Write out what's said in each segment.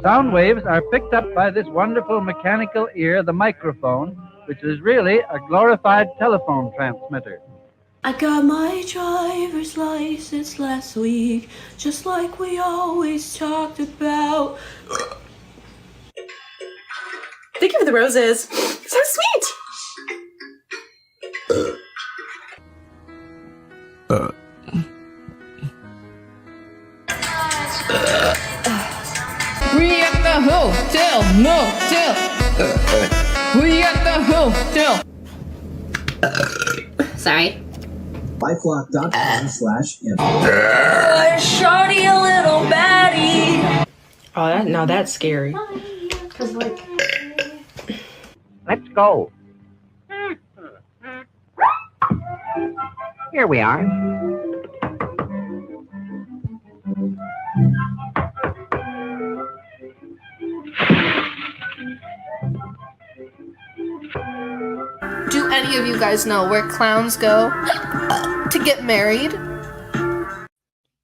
Sound waves are picked up by this wonderful mechanical ear, the microphone, which is really a glorified telephone transmitter. I got my driver's license last week, just like we always talked about. Thank you for the roses. So sweet. We at the hotel, motel. We at the hotel. Sorry. I shot you, little baddie. Oh, now that's scary. Cause like, Let's go. Here we are. Do any of you guys know where clowns go to get married?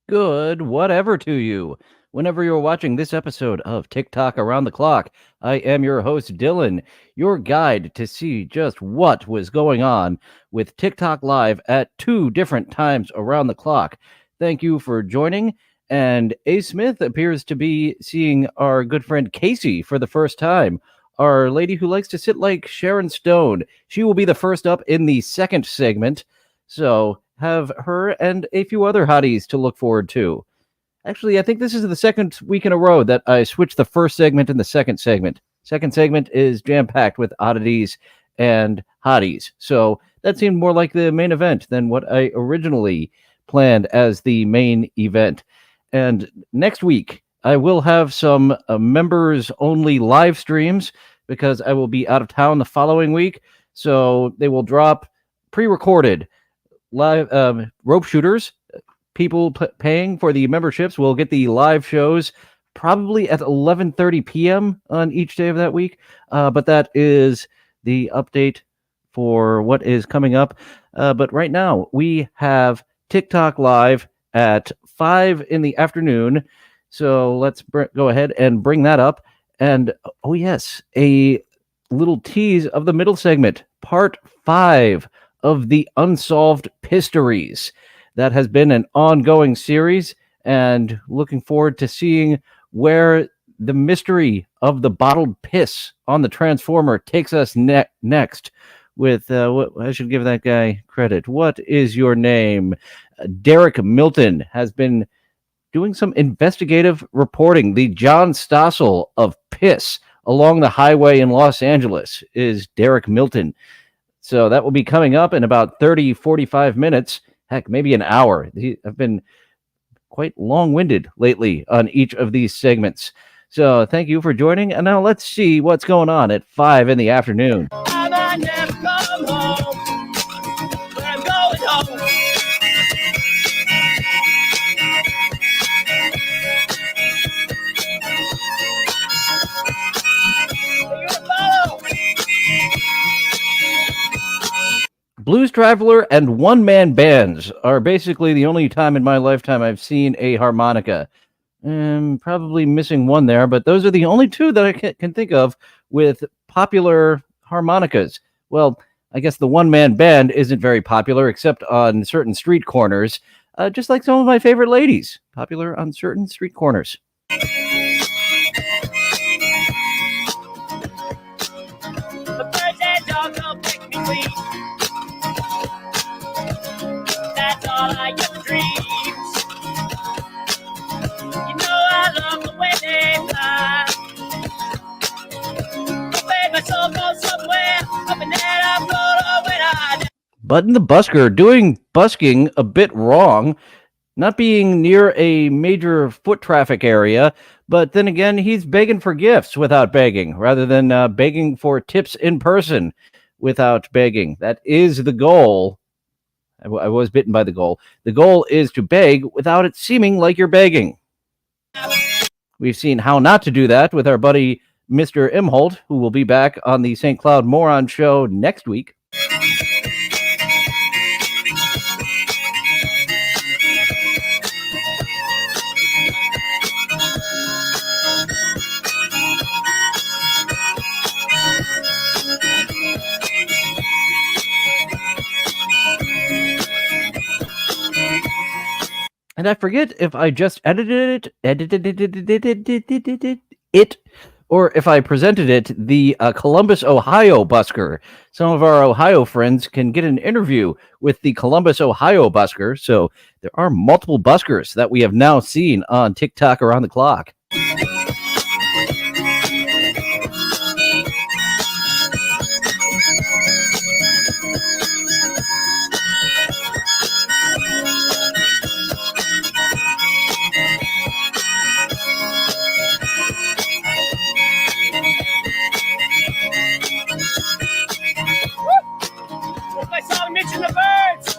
Good whatever to you. Whenever you're watching this episode of TikTok Around the Clock, I am your host, Dylan, your guide to see just what was going on with TikTok Live at 2 different times around the clock. Thank you for joining. And A. Smith appears to be seeing our good friend Casey for the first time, our lady who likes to sit like Sharon Stone. She will be the first up in the second segment, so have her and a few other hotties to look forward to. Actually, I think this is the second week in a row that I switched the first segment and the second segment. Second segment is jam-packed with oddities and hotties, so that seemed more like the main event than what I originally planned as the main event. And next week, I will have some members-only live streams because I will be out of town the following week, so they will drop pre-recorded live rope shooters. People paying for the memberships will get the live shows probably at 11:30 p.m. on each day of that week. But that is the update for what is coming up. But right now, we have TikTok Live at 5 in the afternoon. So let's go ahead and bring that up. And, oh yes, a little tease of the middle segment, part 5 of the Unsolved Pistories. That has been an ongoing series, and looking forward to seeing where the mystery of the bottled piss on the Transformer takes us next. With what I should give that guy credit. What is your name? Derek Milton has been doing some investigative reporting. The John Stossel of piss along the highway in Los Angeles is Derek Milton. So that will be coming up in about 30, 45 minutes. Heck, maybe an hour. I've been quite long-winded lately on each of these segments. So thank you for joining. And now let's see what's going on at 5 in the afternoon. I might never come home, but I'm going home. Blues Traveler and one-man bands are basically the only time in my lifetime I've seen a harmonica. Probably missing one there, but those are the only two that I can think of with popular harmonicas. Well, I guess the one-man band isn't very popular except on certain street corners, just like some of my favorite ladies, popular on certain street corners. The birds and dogs don't pick me sweet. That's all I ever dreams. You know I love the way they fly. But my soul goes somewhere up in that I'm roller when I. Button the Busker doing busking a bit wrong, not being near a major foot traffic area, but then again, he's begging for gifts without begging, rather than begging for tips in person without begging. That is the goal. I was bitten by the goal. The goal is to beg without it seeming like you're begging. We've seen how not to do that with our buddy Mr. Imholt, who will be back on the St. Cloud Moron show next week. And I forget if I just edited it, or if I presented it the Columbus, Ohio busker. Some of our Ohio friends can get an interview with the Columbus, Ohio busker. So there are multiple buskers that we have now seen on TikTok around the clock. I saw him mention the birds.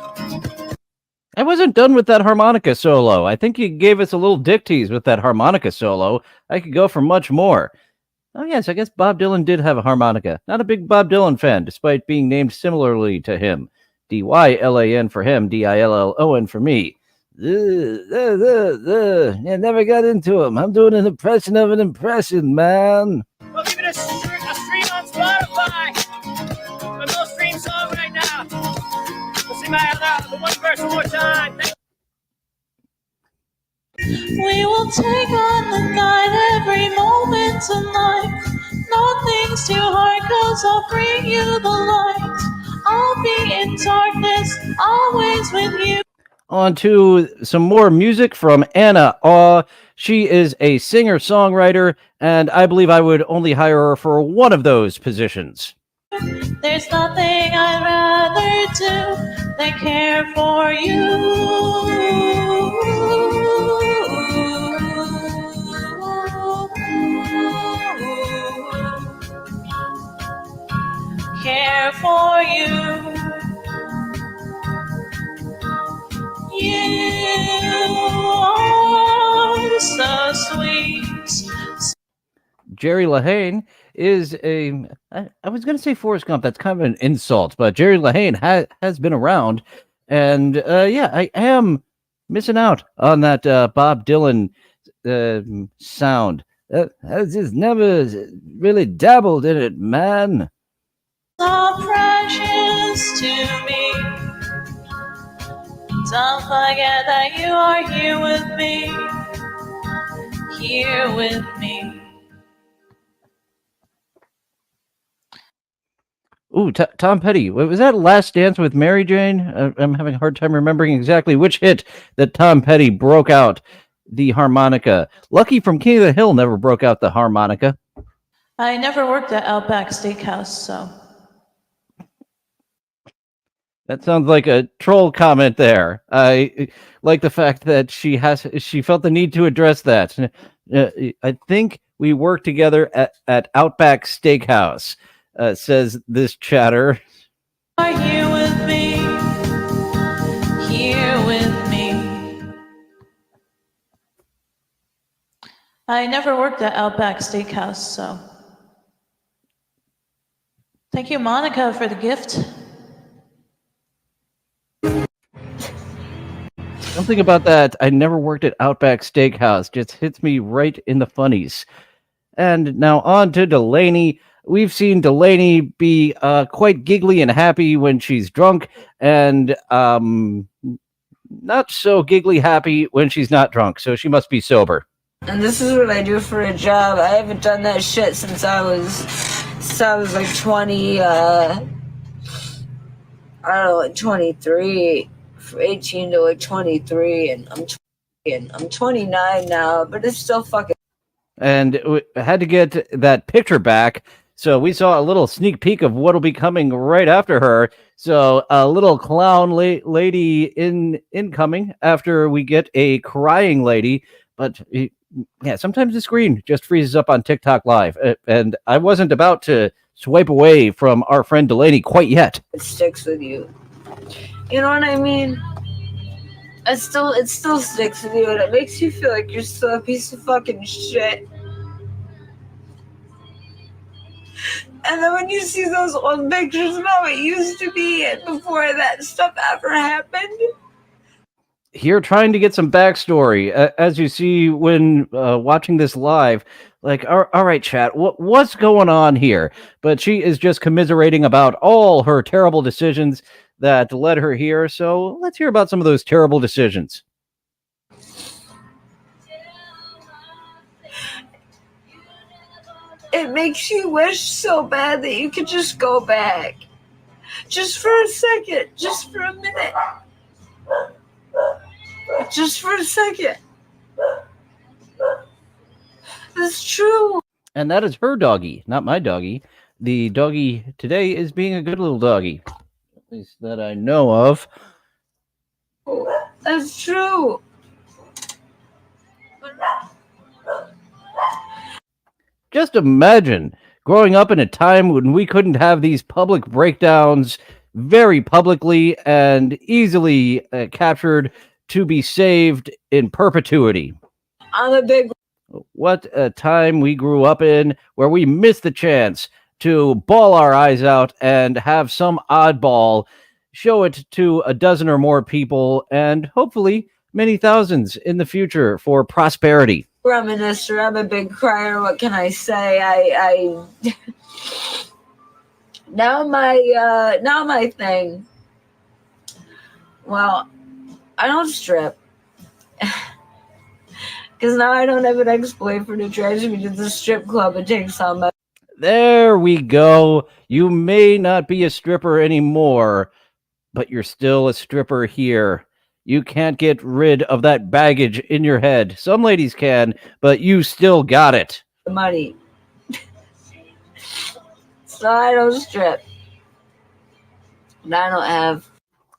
I wasn't done with that harmonica solo. I think you gave us a little dick tease with that harmonica solo. I could go for much more. Oh, yes, I guess Bob Dylan did have a harmonica. Not a big Bob Dylan fan, despite being named similarly to him. D-Y-L-A-N for him, D-I-L-L-O-N for me. I never got into him. I'm doing an impression of an impression, man. We'll give it a stream on Spotify. The most streamed song right now. We'll see the one verse one more time. We will take on the night, every moment of life. Nothing's too hard, 'cause I'll bring you the light. I'll be in darkness, always with you. On to some more music from Anna Aw. She is a singer-songwriter, and I believe I would only hire her for one of those positions. There's nothing I'd rather do than care for you. Care for you. You are so sweet. Jerry Lahane is I was going to say Forrest Gump. That's kind of an insult, but Jerry Lahane has been around. And yeah, I am missing out on that Bob Dylan sound. I just never really dabbled in it, man. So precious to me. Don't forget that you are here with me. Here with me. Ooh, Tom Petty. Was that Last Dance with Mary Jane? I'm having a hard time remembering exactly which hit that Tom Petty broke out the harmonica. Lucky from King of the Hill never broke out the harmonica. I never worked at Outback Steakhouse, so. That sounds like a troll comment there. I like the fact that she felt the need to address that. I think we worked together at Outback Steakhouse. Says this chatter. Are here with me, here with me. I never worked at Outback Steakhouse, so. Thank you, Monica, for the gift. Something about that I never worked at Outback Steakhouse just hits me right in the funnies. And now on to Delaney. We've seen Delaney be quite giggly and happy when she's drunk, and not so giggly happy when she's not drunk, so she must be sober. And this is what I do for a job. I haven't done that shit since I was like 20, I don't know, like 23, from 18 to like 23, and I'm 29 now, but it's still fucking. And I had to get that picture back. So we saw a little sneak peek of what'll be coming right after her. So a little clown lady incoming after we get a crying lady. But yeah, sometimes the screen just freezes up on TikTok Live. And I wasn't about to swipe away from our friend Delaney quite yet. It sticks with you. You know what I mean? It still sticks with you, and it makes you feel like you're still a piece of fucking shit. And then when you see those old pictures of how it used to be and before that stuff ever happened. Here trying to get some backstory, as you see when watching this live, like, all right, chat, what's going on here? But she is just commiserating about all her terrible decisions that led her here. So let's hear about some of those terrible decisions. it makes you wish so bad that you could just go back. Just for a second. Just for a minute. Just for a second. It's true. And that is her doggy, not my doggy. The doggy today is being a good little doggy, at least that I know of. That's true. Just imagine growing up in a time when we couldn't have these public breakdowns very publicly and easily captured to be saved in perpetuity. I'm a big. What a time we grew up in where we missed the chance to bawl our eyes out and have some oddball show it to a dozen or more people and hopefully many thousands in the future for prosperity. Reminiscer. I'm a big crier. What can I say? I now my thing. Well, I don't strip because now I don't have an ex-boyfriend who drives me to the strip club and takes all my. There we go. You may not be a stripper anymore, but you're still a stripper here. You can't get rid of that baggage in your head. Some ladies can, but you still got it. Money. So I don't strip. And I don't have.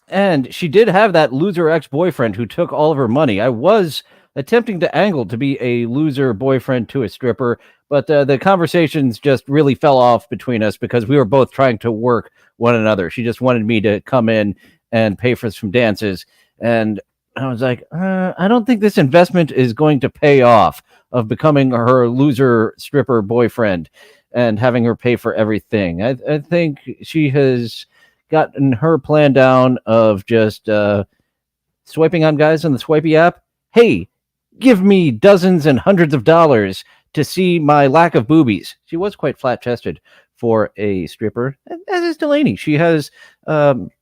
And she did have that loser ex-boyfriend who took all of her money. I was attempting to angle to be a loser boyfriend to a stripper, but the conversations just really fell off between us because we were both trying to work one another. She just wanted me to come in and pay for some dances. And I was like, I don't think this investment is going to pay off of becoming her loser stripper boyfriend and having her pay for everything. I think she has gotten her plan down of just swiping on guys on the Swipey app. Hey, give me dozens and hundreds of dollars to see my lack of boobies. She was quite flat-chested for a stripper, as is Delaney. She has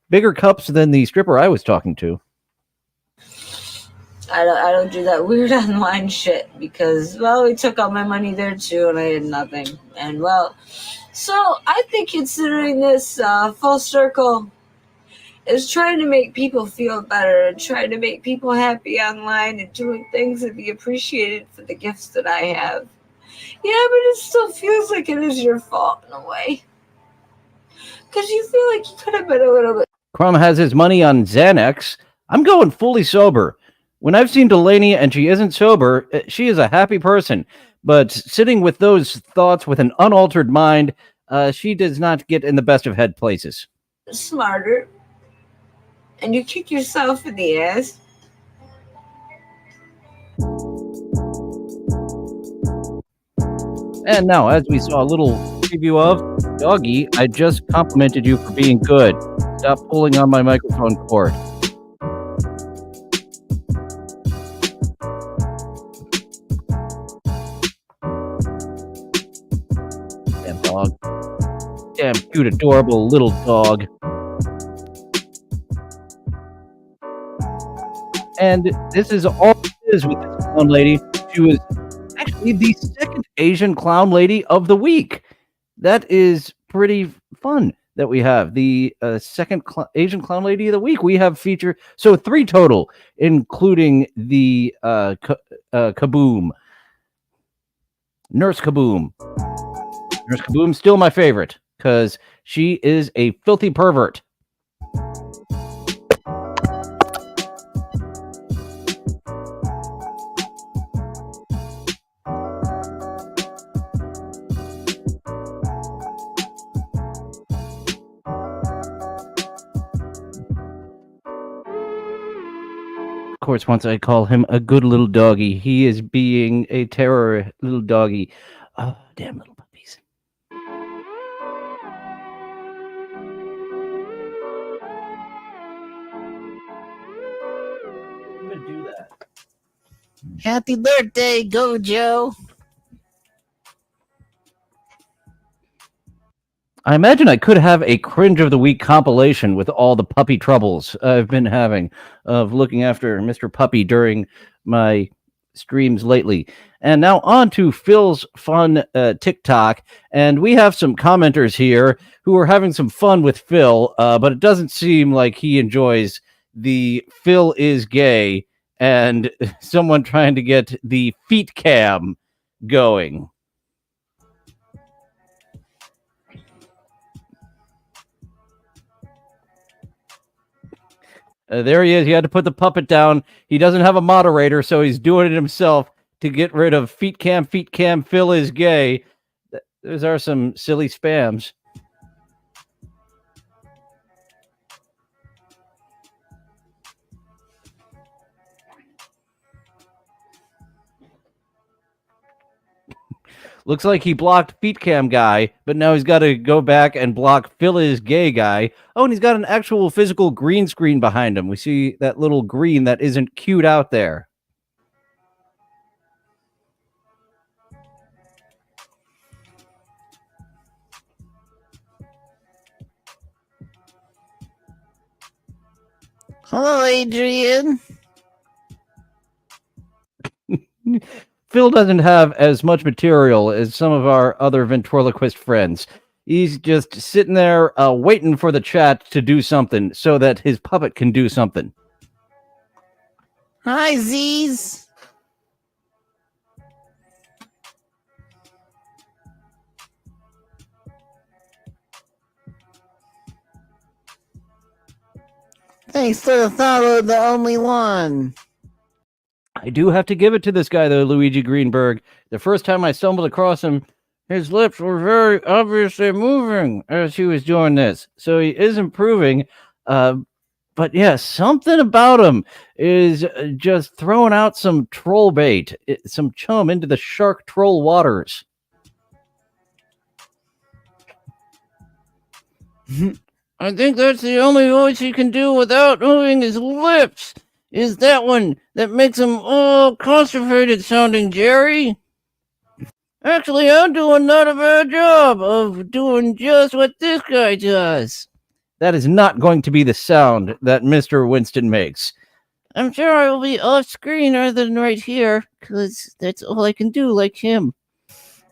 bigger cups than the stripper I was talking to. I don't do that weird online shit because, well, we took all my money there too and I had nothing. And, well, so I think considering this full circle is trying to make people feel better and trying to make people happy online and doing things and be appreciated for the gifts that I have. Yeah, but it still feels like it is your fault in a way. Because you feel like you could have been a little bit. Crumb has his money on Xanax. I'm going fully sober. When I've seen Delaney and she isn't sober, she is a happy person. But sitting with those thoughts with an unaltered mind, she does not get in the best of head places. Smarter. And you kick yourself in the ass. And now, as we saw a little preview of, Doggy, I just complimented you for being good. Stop pulling on my microphone cord. Damn dog. Damn cute, adorable little dog. And this is all it is with this clown lady. She was actually the second Asian clown lady of the week. That is pretty fun that we have the second Asian clown lady of the week. We have featured, so 3 total, including the Kaboom. Nurse Kaboom. Nurse Kaboom, still my favorite, because she is a filthy pervert. Of course, once I call him a good little doggy, he is being a terror little doggy. Oh, damn little puppies. I'm gonna do that. Happy birthday, Gojo. I imagine I could have a cringe of the week compilation with all the puppy troubles I've been having of looking after Mr. Puppy during my streams lately. And now on to Phil's fun TikTok. And we have some commenters here who are having some fun with Phil, but it doesn't seem like he enjoys the Phil is gay and someone trying to get the feet cam going. There he is. He had to put the puppet down. He doesn't have a moderator, so he's doing it himself to get rid of feet cam, Phil is gay. Those are some silly spams. Looks like he blocked feet cam guy, but now he's got to go back and block Phil is gay guy. Oh, and he's got an actual physical green screen behind him. We see that little green that isn't cued out there. Hello, Adrian. Phil doesn't have as much material as some of our other ventriloquist friends. He's just sitting there waiting for the chat to do something so that his puppet can do something. Hi, Z's. Thanks for the follow, the only one. I do have to give it to this guy, though, Luigi Greenberg. The first time I stumbled across him, his lips were very obviously moving as he was doing this. So he is improving. But yeah, something about him is just throwing out some troll bait, some chum into the shark troll waters. I think that's the only voice he can do without moving his lips. Is that one that makes him all constipated sounding, Jerry? Actually, I'm doing not a bad job of doing just what this guy does. That is not going to be the sound that Mr. Winston makes. I'm sure I will be off screen rather than right here, because that's all I can do like him.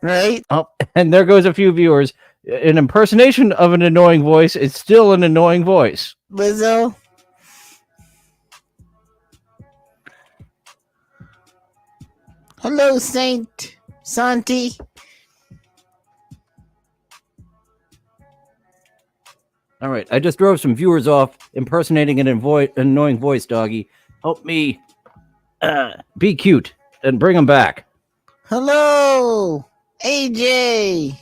Right? Oh, and there goes a few viewers. An impersonation of an annoying voice is still an annoying voice. Lizzo. Hello, Saint Santi. All right, I just drove some viewers off impersonating an annoying voice, doggy. Help me be cute and bring them back. Hello, AJ.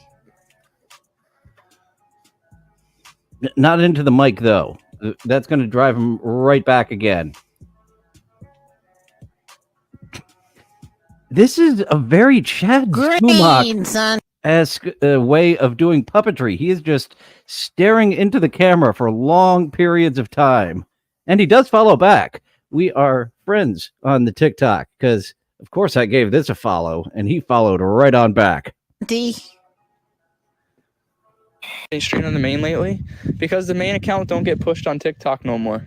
Not into the mic, though. That's going to drive him right back again. This is a very Chad Sumac-esque way of doing puppetry. He is just staring into the camera for long periods of time. And he does follow back. We are friends on the TikTok because, of course, I gave this a follow, and he followed right on back. They stream on the main lately because the main account don't get pushed on TikTok no more.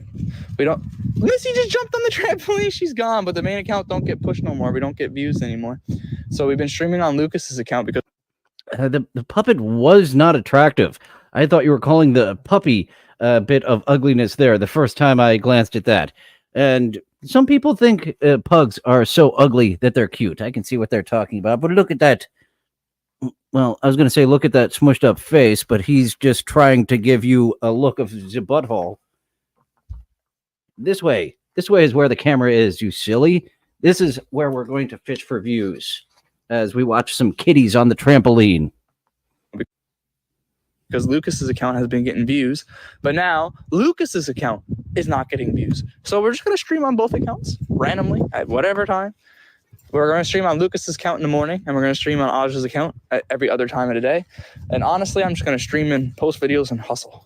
We don't. Missy just jumped on the trampoline. She's gone, but the main account don't get pushed no more. We don't get views anymore. So we've been streaming on Lucas's account because the puppet was not attractive. I thought you were calling the puppy a bit of ugliness there the first time I glanced at that. And some people think pugs are so ugly that they're cute. I can see what they're talking about, but look at that. Well, I was going to say, look at that smushed up face, but he's just trying to give you a look of the butthole. This way is where the camera is, you silly. This is where we're going to fish for views as we watch some kitties on the trampoline. Because Lucas's account has been getting views, but now Lucas's account is not getting views. So we're just going to stream on both accounts randomly at whatever time. We're going to stream on Lucas's account in the morning, and we're going to stream on Aj's account at every other time of the day. And honestly, I'm just going to stream and post videos and hustle.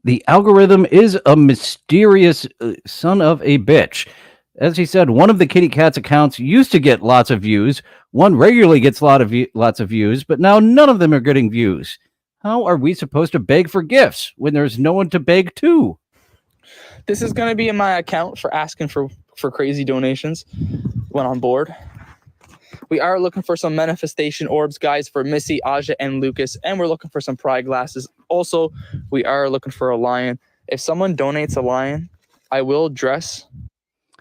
The algorithm is a mysterious son of a bitch. As he said, one of the Kitty Cat's accounts used to get lots of views. One regularly gets lots of views, but now none of them are getting views. How are we supposed to beg for gifts when there's no one to beg to? This is going to be in my account for asking for for crazy donations went on board. We are looking for some manifestation orbs, guys, for Missy, Aja, and Lucas. And we're looking for some pride glasses. Also, we are looking for a lion. If someone donates a lion, I will dress.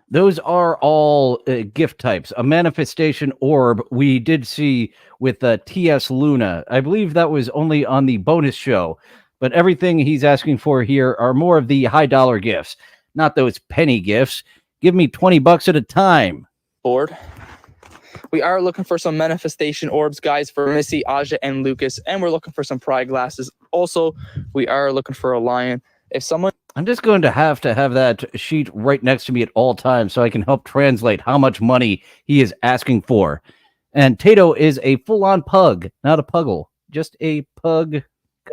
Those are all gift types. A manifestation orb we did see with T.S. Luna. I believe that was only on the bonus show. But everything he's asking for here are more of the high dollar gifts, not those penny gifts. Give me $20 at a time. Board. We are looking for some manifestation orbs, guys, for Missy, Aja, and Lucas. And we're looking for some pride glasses. Also, we are looking for a lion. If someone... I'm just going to have that sheet right next to me at all times so I can help translate how much money he is asking for. And Tato is a full-on pug, not a puggle, just a pug.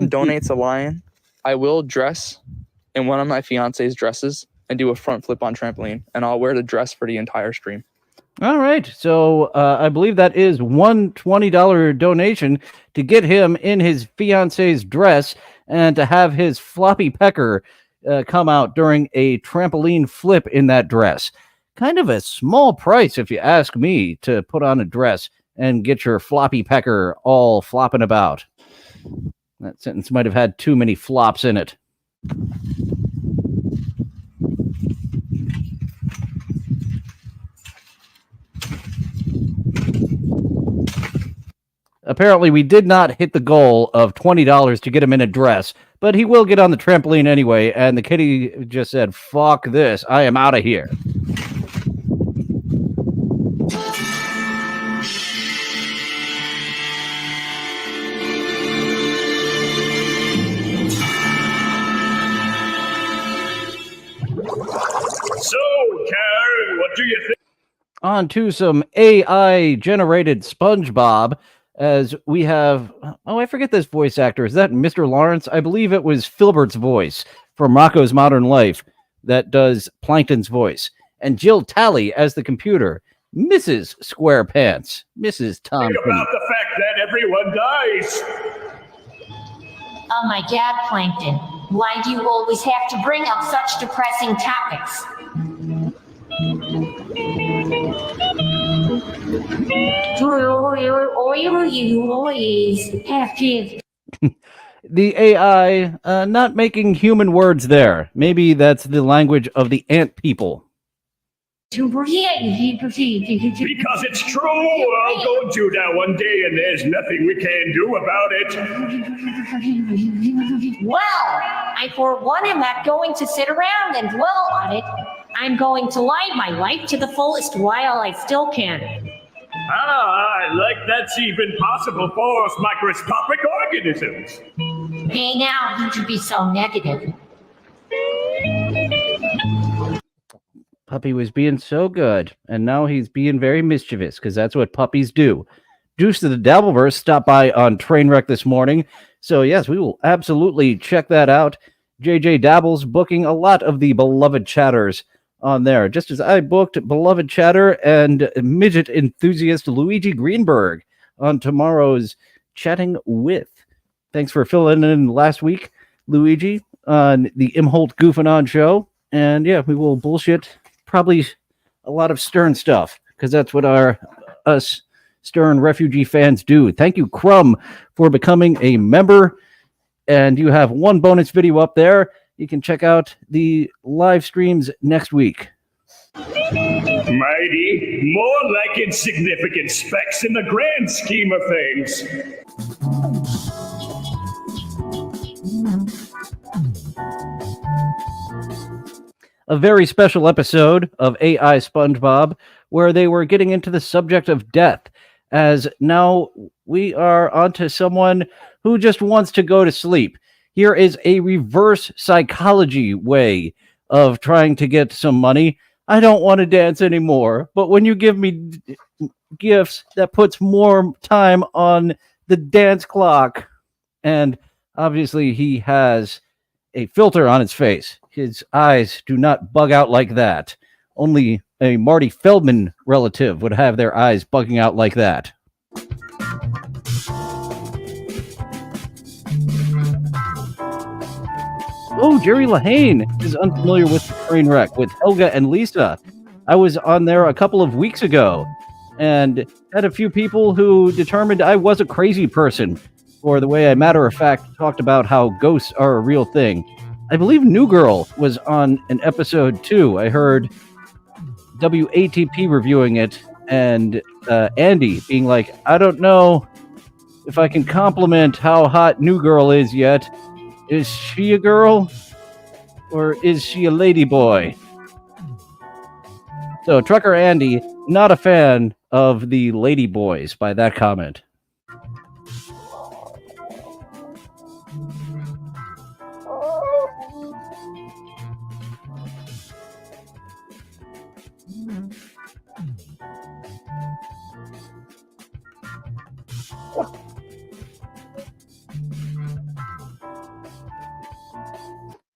Donates a lion, I will dress in one of my fiance's dresses and do a front flip on trampoline, and I'll wear the dress for the entire stream. All right, so I believe that is one $20 donation to get him in his fiance's dress and to have his floppy pecker come out during a trampoline flip in that dress. Kind of a small price, if you ask me, to put on a dress and get your floppy pecker all flopping about. That sentence might have had too many flops in it. Apparently, we did not hit the goal of $20 to get him in a dress, but he will get on the trampoline anyway, and the kitty just said, fuck this, I am out of here. So, Karen, what do you think? On to some AI-generated SpongeBob, as we have... Oh, I forget this voice actor. Is that Mr. Lawrence? I believe it was Filbert's voice from Rocko's Modern Life that does Plankton's voice. And Jill Talley as the computer. Mrs. SquarePants. Mrs. Tom. Think about the fact that everyone dies. Oh my God, Plankton. Why do you always have to bring up such depressing topics? You always have to... The AI not making human words there. Maybe that's the language of the ant people. Because it's true. I'll go to that one day and there's nothing we can do about it. Well, I for one am not going to sit around and dwell on it. I'm going to live my life to the fullest while I still can. I like that's even possible for microscopic organisms. Hey now, you should be so negative. Puppy was being so good, and now he's being very mischievous, because that's what puppies do. Juice to the Dabbleverse stopped by on Trainwreck this morning, so yes, we will absolutely check that out. JJ Dabbles booking a lot of the beloved chatters on there, just as I booked beloved chatter and midget enthusiast Luigi Greenberg on tomorrow's Chatting With. Thanks for filling in last week, Luigi, on the Imholt Goofing On show. And yeah, we will bullshit probably a lot of Stern stuff, because that's what us Stern refugee fans do. Thank you, Crumb, for becoming a member. And you have one bonus video up there. You can check out the live streams next week. Mighty, more like insignificant specks in the grand scheme of things. A very special episode of AI SpongeBob where they were getting into the subject of death, as now we are onto someone who just wants to go to sleep. Here is a reverse psychology way of trying to get some money. I don't want to dance anymore, but when you give me gifts, that puts more time on the dance clock. And obviously he has a filter on his face. His eyes do not bug out like that. Only a Marty Feldman relative would have their eyes bugging out like that. Oh, Jerry Lahane is unfamiliar with Trainwreck with Helga and Lisa. I was on there a couple of weeks ago and had a few people who determined I was a crazy person for the way I matter of fact talked about how ghosts are a real thing. I believe New Girl was on an episode too. I heard WATP reviewing it and Andy being like, I don't know if I can compliment how hot New Girl is yet. Is she a girl or is she a lady boy? So Trucker Andy, not a fan of the lady boys by that comment.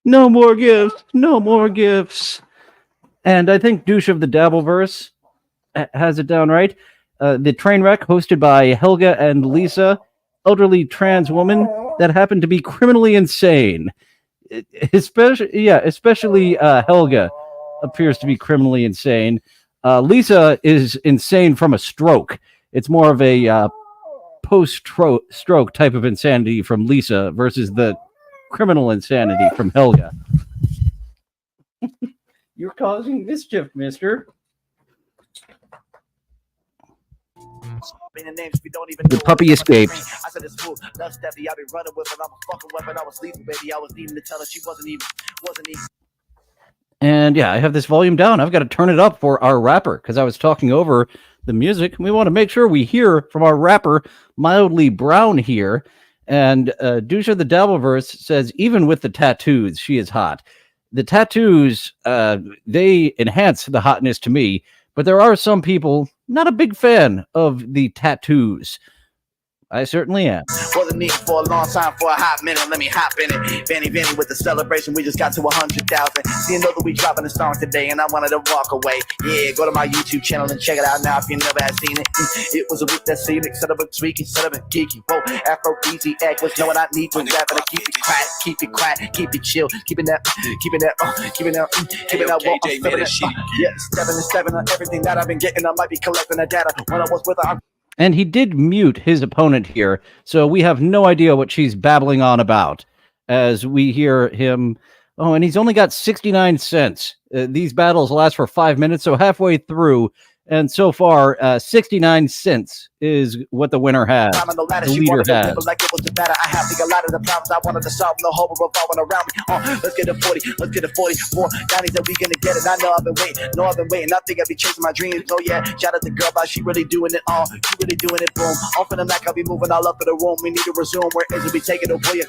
No more gifts. No more gifts. And I think Douche of the Dabbleverse has it down right. The train wreck hosted by Helga and Lisa, elderly trans woman that happened to be criminally insane. Especially Helga appears to be criminally insane. Lisa is insane from a stroke. It's more of a post-stroke type of insanity from Lisa versus the criminal insanity from Helga. You're causing mischief, mister. The puppy escaped. I said it's full. Love Steffi, I be running with her. I'm a fucking weapon. I was sleeping, baby. I was needing to tell her she wasn't even. And yeah, I have this volume down. I've got to turn it up for our rapper because I was talking over the music. We want to make sure we hear from our rapper, Mildly Brown here. And Douche of the Dabbleverse says, even with the tattoos, she is hot. The tattoos, they enhance the hotness to me, but there are some people not a big fan of the tattoos. I certainly am. Wasn't needed for a long time, for a hot minute. Let me hop in it. Benny with the celebration. We just got to 100,000. See another week dropping a song today, and I wanted to walk away. Yeah, go to my YouTube channel and check it out now if you never had seen it. It was a week that scenic, set up a tweaky, set up a geeky. Whoa, aphrodisiac was knowing I need to rap, but I keep it quiet, keep it chill, keeping that yeah, stepping on everything that I've been getting. I might be collecting the data. When I was with her, and he did mute his opponent here, so we have no idea what she's babbling on about as we hear him. Oh, and he's only got 69 cents. These battles last for 5 minutes, so halfway through. And so far, 69 cents is what the winner has. The leader has. like it was the batter. I have to a lot of the problems I wanted to solve. No hope of revolving around me. Let's get a 40. Let's get a 40 more. Donnie's that we gonna get it. I know I've been waiting. I think I'll be chasing my dreams. Oh yeah, shout out the girl, but she really doing it all. She really doing it, boom. Off in the night, I'll be moving all up in the room. We need to resume. Where is it? We take it away.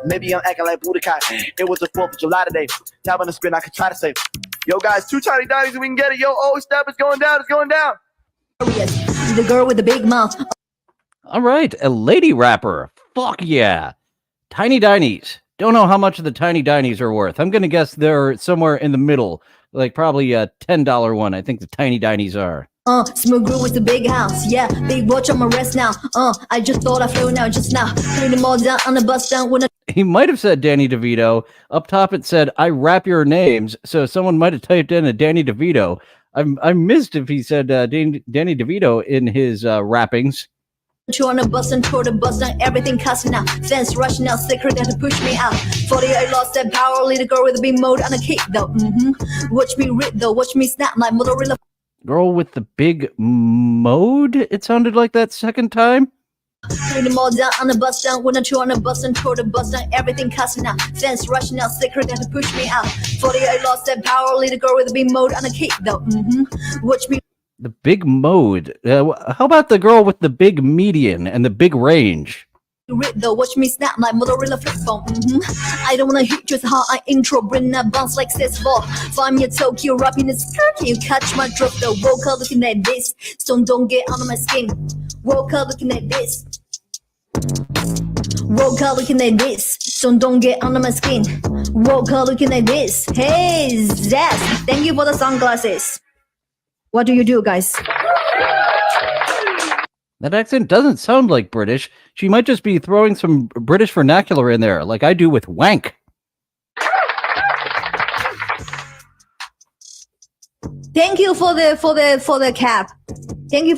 Maybe I'm acting like Budokai. It was the 4th of July today. Tap on the screen, I could try to say, yo guys, 2 tiny Donnies and we can get it. Yo, step is going down. It's going down. The girl with the big mouth. All right, a lady rapper. Fuck yeah. Tiny Dinnies. Don't know how much the Tiny Dinnies are worth. I'm going to guess they're somewhere in the middle, like probably a $10 one. I think the Tiny Dinnies are. Smooth girl with the big house, yeah, big watch on my wrist now. I just thought I flew now, just now. Putting them all down on the bus down when He might have said Danny DeVito. Up top it said, I rap your names, so someone might have typed in a Danny DeVito. I missed if he said Danny DeVito in his rappings. You on the bus and toward the bus down, everything cussing out. Fans rushing out, sicker than to push me out. 48 lost that power, lead a girl with a big mode on a kick though. Watch me rip though, watch me snap like Motorola. Girl with the big mode? It sounded like that second time. Putting them all down on the bus down, when I chew on the bus and toward the bus down, everything cussing out. Fans rushing out, sicker than to push me out. 48 lost that power, lead a girl with a big mode on a kick though. Watch me. The big mode. How about the girl with the big median and the big range? Rip though, watch me snap like Motorola flip phone. I don't wanna hit just how I intro, bring that bounce like CS4. Find me a Tokyo rapping the skirt, can you catch my drop though? Woke up looking at this, so don't get under my skin. Woke up looking at this. Woke up looking at this, so don't get under my skin. Woke up looking at this. Hey Zaz, thank you for the sunglasses. What do you do, guys? That accent doesn't sound like British. She might just be throwing some British vernacular in there, like I do with wank. Thank you for the cap. Thank you.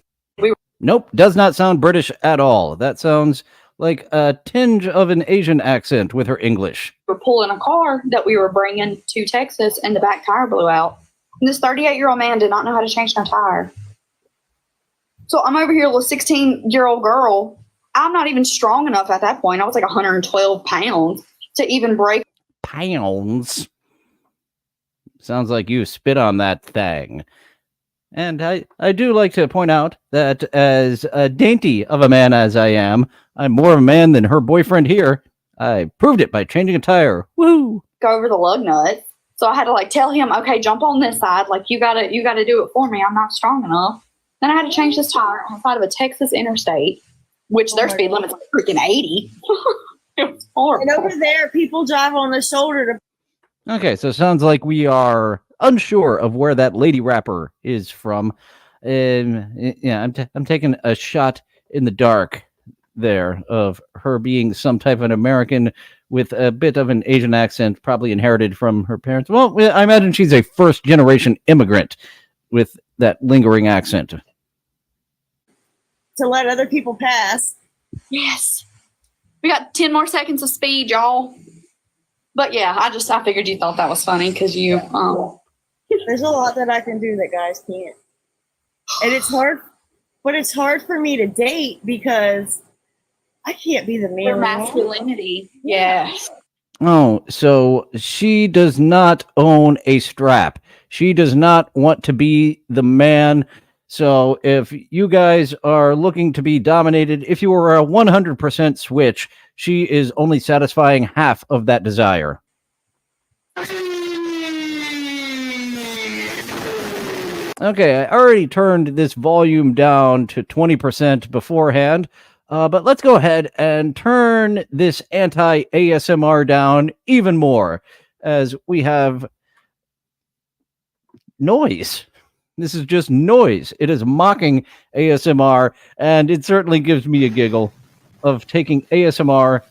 Nope, does not sound British at all. That sounds like a tinge of an Asian accent with her English. We were pulling a car that we were bringing to Texas, and the back tire blew out. And this 38-year-old man did not know how to change no tire. So I'm over here with a 16-year-old girl. I'm not even strong enough at that point. I was like 112 pounds to even break. Pounds? Sounds like you spit on that thing. And I do like to point out that as dainty of a man as I am, I'm more of a man than her boyfriend here. I proved it by changing a tire. Woo! Go over the lug nuts. So I had to like tell him, okay, jump on this side. Like you gotta do it for me. I'm not strong enough. Then I had to change this tire on the side of a Texas interstate, which their speed limit's like freaking 80. It was horrible. And over there, people drive on the shoulder to. Okay, so it sounds like we are unsure of where that lady rapper is from. Yeah, I'm taking a shot in the dark there of her being some type of an American with a bit of an Asian accent, probably inherited from her parents. Well, I imagine she's a first-generation immigrant with that lingering accent. To let other people pass. Yes. We got 10 more seconds of speed, y'all. But yeah, I figured you thought that was funny because you There's a lot that I can do that guys can't. And it's hard for me to date because I can't be the man. Your masculinity. Yes. Oh, so she does not own a strap. She does not want to be the man. So if you guys are looking to be dominated, if you were a 100% switch, she is only satisfying half of that desire. Okay, I already turned this volume down to 20% beforehand, but let's go ahead and turn this anti-ASMR down even more, as we have noise. This is just noise. It is mocking ASMR, and it certainly gives me a giggle of taking ASMR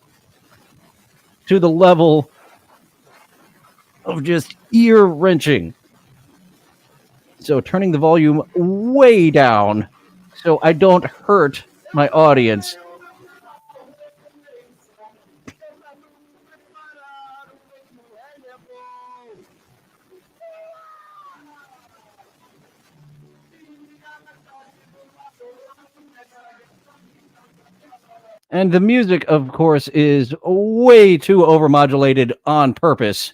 to the level of just ear-wrenching. So turning the volume way down so I don't hurt my audience. And the music, of course, is way too overmodulated on purpose.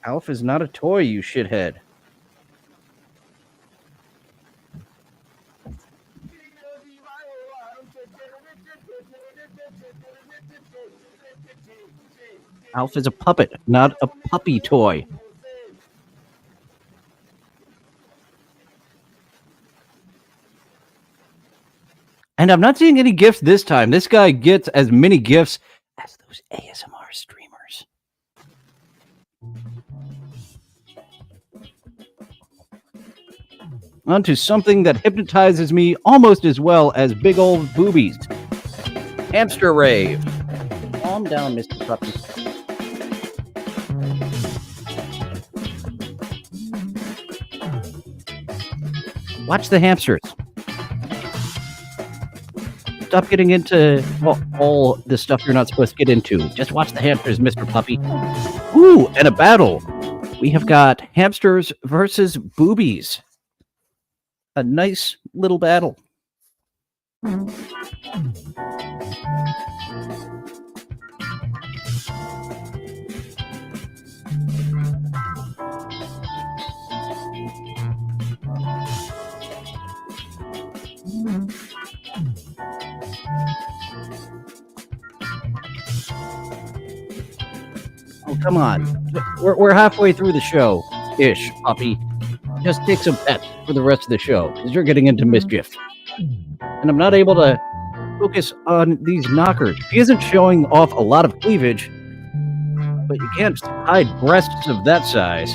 Alf is not a toy, you shithead. Alf is a puppet, not a puppy toy. And I'm not seeing any gifts this time. This guy gets as many gifts as those ASMR streamers. On to something that hypnotizes me almost as well as big old boobies. Hamster rave. Calm down, Mr. Puppy. Watch the hamsters. Stop getting into all the stuff you're not supposed to get into. Just watch the hamsters, Mr. Puppy. Ooh, and a battle. We have got hamsters versus boobies. A nice little battle. Oh, come on. We're halfway through the show-ish, Puppy. Just take some pets for the rest of the show, because you're getting into mischief. And I'm not able to focus on these knockers. He isn't showing off a lot of cleavage, but you can't hide breasts of that size.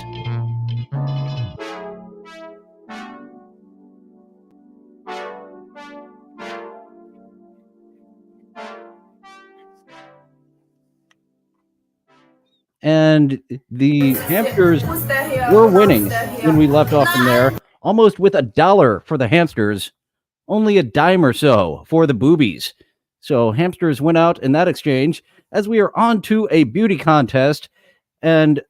and the hamsters were winning when we left off from there, almost with $1 for the hamsters, only a dime or so for the boobies. So hamsters went out in that exchange, as we are on to a beauty contest, and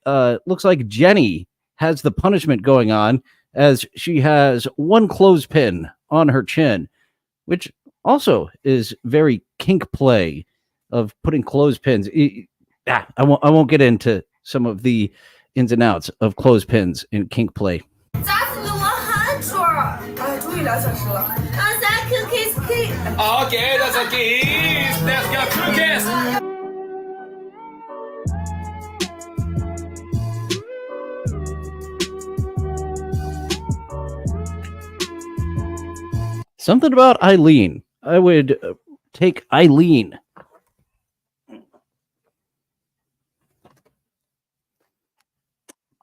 looks like Jenny has the punishment going on, as she has one clothespin on her chin, which also is very kink play of putting clothespins. I won't get into some of the ins and outs of clothespins in kink play. 砸死了我很准儿！哎，终于2小时了。刚才 kiss kiss。 Okay, that's a kiss. Let's go to kiss. Something about Eileen. I would take Eileen.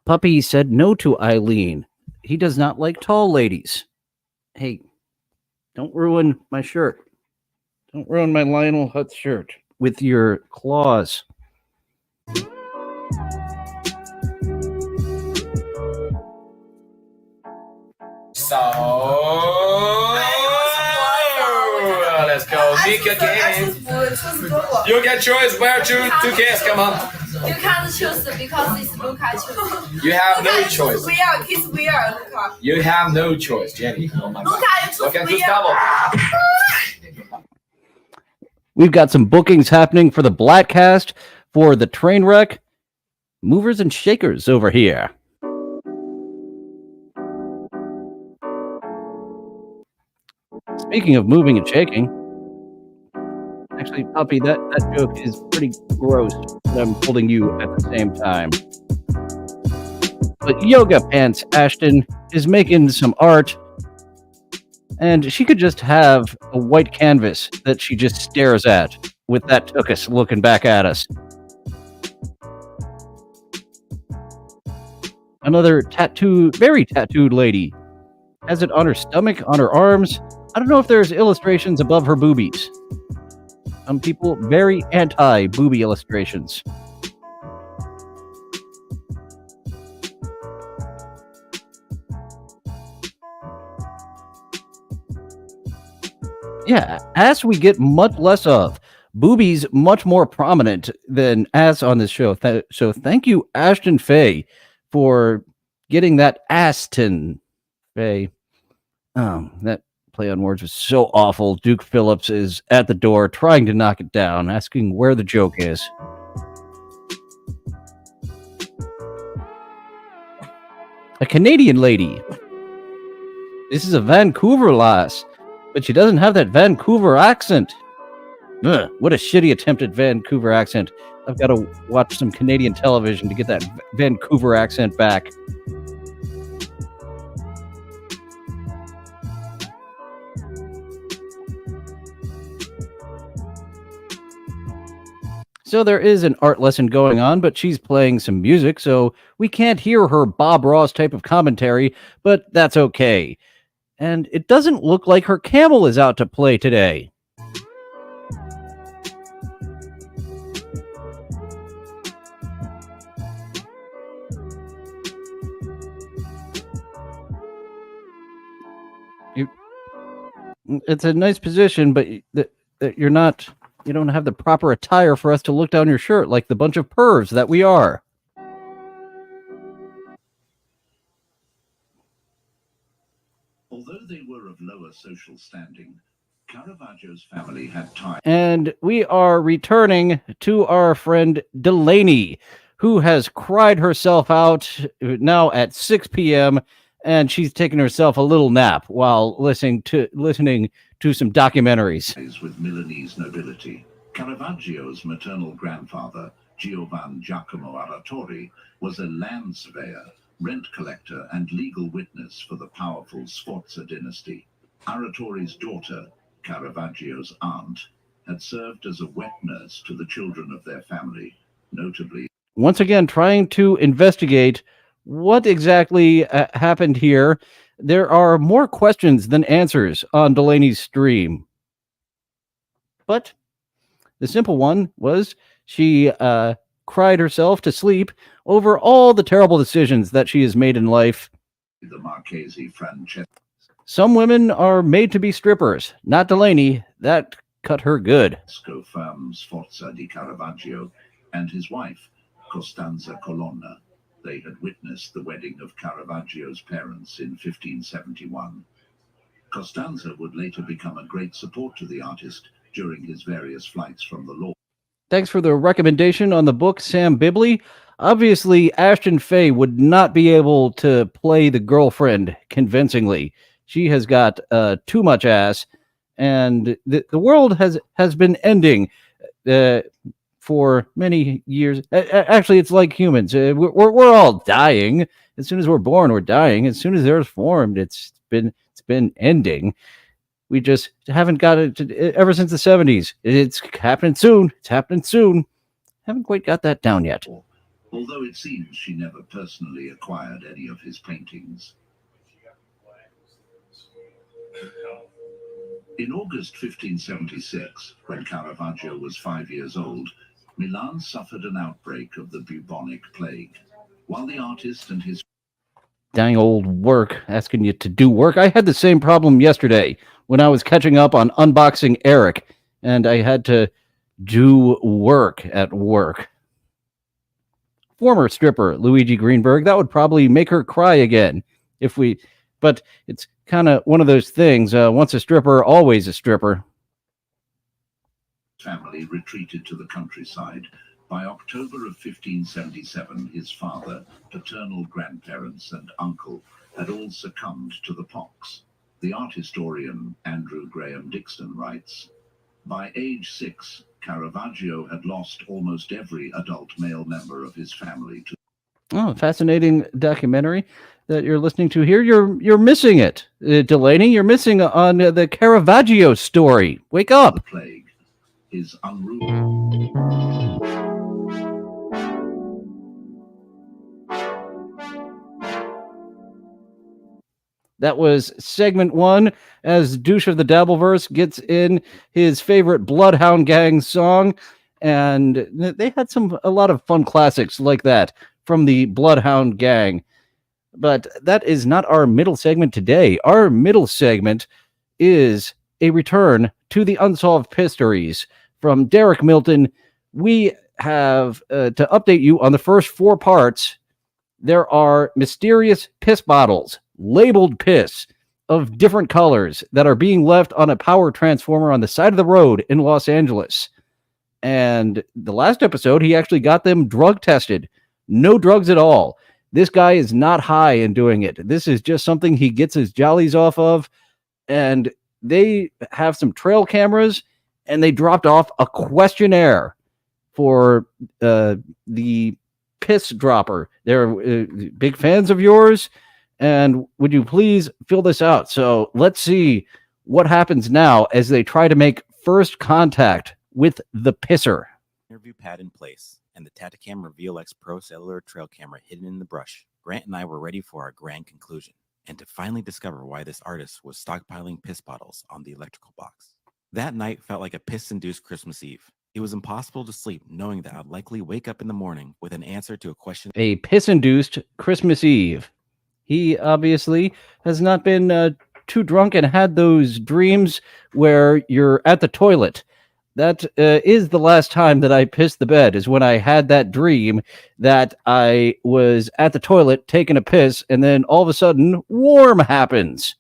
Puppy said no to Eileen. He does not like tall ladies. Hey, don't ruin my shirt. Don't ruin my Lionel Hutz shirt with your claws. So let's go Nick again. You can choose where to kiss. Come on. You can't choose because it's Luca choose. You have no choice. We are kiss. We are Luca. You have no choice, Jenny. Oh my God. Luca, you choose. Okay, We just are. We've got some bookings happening for the Blackcast, for the Trainwreck, movers and shakers over here. Speaking of moving and shaking, actually, Puppy, that joke is pretty gross, but I'm holding you at the same time. But Yoga Pants Ashton is making some art, and she could just have a white canvas that she just stares at, with that tuchus looking back at us. Another very tattooed lady has it on her stomach, on her arms. I don't know if there's illustrations above her boobies. Some people very anti-booby illustrations. Yeah, ass we get much less of. Boobies much more prominent than ass on this show. So thank you, Ashton Faye, for getting that Aston Faye. That play on words was so awful. Duke Phillips is at the door trying to knock it down, asking where the joke is. A Canadian lady. This is a Vancouver lass, but she doesn't have that Vancouver accent. Ugh, what a shitty attempt at Vancouver accent. I've got to watch some Canadian television to get that Vancouver accent back. So there is an art lesson going on, but she's playing some music, so we can't hear her Bob Ross type of commentary, but that's okay. And it doesn't look like her camel is out to play today. It's a nice position, but you're not... You don't have the proper attire for us to look down your shirt like the bunch of pervs that we are. Although they were of lower social standing, Caravaggio's family had time. And we are returning to our friend Delaney, who has cried herself out now at 6 p.m. and she's taking herself a little nap while listening to some documentaries. With Milanese nobility, Caravaggio's maternal grandfather, Giovan Giacomo Aratori, was a land surveyor, rent collector, and legal witness for the powerful Sforza dynasty. Aratori's daughter, Caravaggio's aunt, had served as a wet nurse to the children of their family, notably. Once again, trying to investigate what exactly happened here. There are more questions than answers on Delaney's stream. But the simple one was she cried herself to sleep over all the terrible decisions that she has made in life. The Marchese Francesco Some women are made to be strippers. Not Delaney. That cut her good. firm Sforza di Caravaggio and his wife, Costanza Colonna. They had witnessed the wedding of Caravaggio's parents in 1571. Costanza would later become a great support to the artist during his various flights from the law. Thanks for the recommendation on the book, Sam Bibley. Obviously, Ashton Faye would not be able to play the girlfriend convincingly. She has got too much ass, and the world has been ending for many years. Actually, it's like humans. We're all dying. As soon as we're born, we're dying. As soon as the Earth's formed, it's been ending. We just haven't got it ever since the 70s. It's happening soon. It's happening soon. Haven't quite got that down yet. Although it seems she never personally acquired any of his paintings. In August 1576, when Caravaggio was 5 years old, Milan suffered an outbreak of the bubonic plague. While the artist and his Dang old work, asking you to do work. I had the same problem yesterday when I was catching up on Unboxing Eric, and I had to do work at work. Former stripper Luigi Greenberg, that would probably make her cry again but it's kind of one of those things. Once a stripper, always a stripper. family retreated to the countryside. By October of 1577, his father, paternal grandparents, and uncle had all succumbed to the pox. The art historian Andrew Graham Dixon writes, by age 6, Caravaggio had lost almost every adult male member of his family to Fascinating documentary that you're listening to here. You're missing it, Delaney. You're missing on the Caravaggio story. Wake up. plague. His unruly That was segment 1 as Douche of the Dabbleverse gets in his favorite Bloodhound Gang song. And they had a lot of fun classics like that from the Bloodhound Gang. But that is not our middle segment today. Our middle segment is a return to the Unsolved Mysteries from Derek Milton. We have to update you on the first 4 parts. There are mysterious piss bottles, labeled piss, of different colors that are being left on a power transformer on the side of the road in Los Angeles. And the last episode, he actually got them drug tested. No drugs at all. This guy is not high in doing it. This is just something he gets his jollies off of. And they have some trail cameras, and they dropped off a questionnaire for the piss dropper. They're big fans of yours, and would you please fill this out? So let's see what happens now as they try to make first contact with the pisser. Interview pad in place and the Tacticam Reveal X Pro cellular trail camera hidden in the brush. Grant and I were ready for our grand conclusion and to finally discover why this artist was stockpiling piss bottles on the electrical box. That night felt like a piss-induced Christmas Eve. It was impossible to sleep knowing that I'd likely wake up in the morning with an answer to a question. A piss-induced Christmas Eve. He obviously has not been too drunk and had those dreams where you're at the toilet. That is the last time that I pissed the bed, is when I had that dream that I was at the toilet taking a piss, and then all of a sudden, warm happens.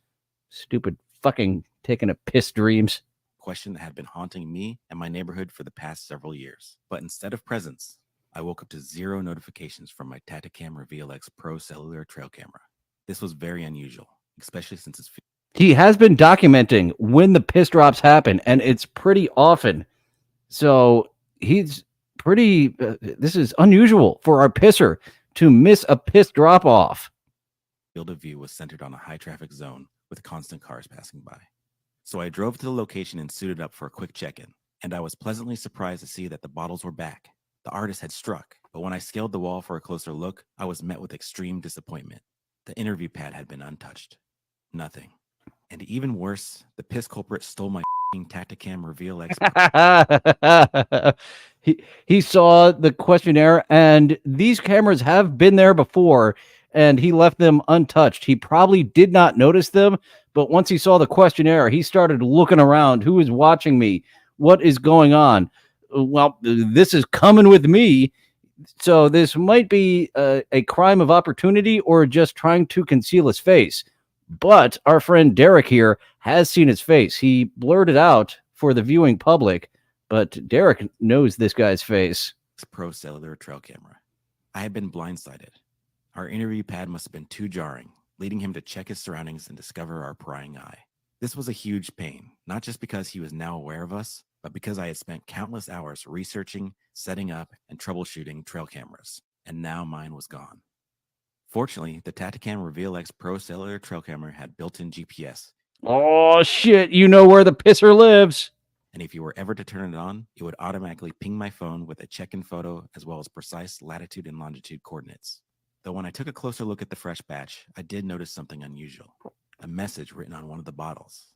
Stupid fucking taking a piss dreams. Question that had been haunting me and my neighborhood for the past several years. But instead of presents, I woke up to 0 notifications from my Tacticam Reveal X Pro cellular trail camera. This was very unusual, especially since it's... He has been documenting when the piss drops happen, and it's pretty often. So he's pretty... this is unusual for our pisser to miss a piss drop-off. Field of view was centered on a high-traffic zone with constant cars passing by. So I drove to the location and suited up for a quick check-in, and I was pleasantly surprised to see that the bottles were back. The artist had struck, but when I scaled the wall for a closer look, I was met with extreme disappointment. The interview pad had been untouched. Nothing. And even worse, the piss culprit stole my Tacticam Reveal X. he saw the questionnaire, and these cameras have been there before, and he left them untouched. He probably did not notice them, but once he saw the questionnaire, he started looking around. Who is watching me? What is going on? Well, this is coming with me. So this might be a crime of opportunity or just trying to conceal his face. But our friend Derek here has seen his face. He blurred it out for the viewing public, but Derek knows this guy's face. Pro cellular trail camera. I had been blindsided. Our interview pad must have been too jarring, leading him to check his surroundings and discover our prying eye. This was a huge pain, not just because he was now aware of us, but because I had spent countless hours researching, setting up, and troubleshooting trail cameras, and now mine was gone. Fortunately, the Tacticam Reveal X Pro Cellular Trail Camera had built-in GPS. Oh, shit, you know where the pisser lives. And if you were ever to turn it on, it would automatically ping my phone with a check-in photo as well as precise latitude and longitude coordinates. Though when I took a closer look at the fresh batch, I did notice something unusual. A message written on one of the bottles.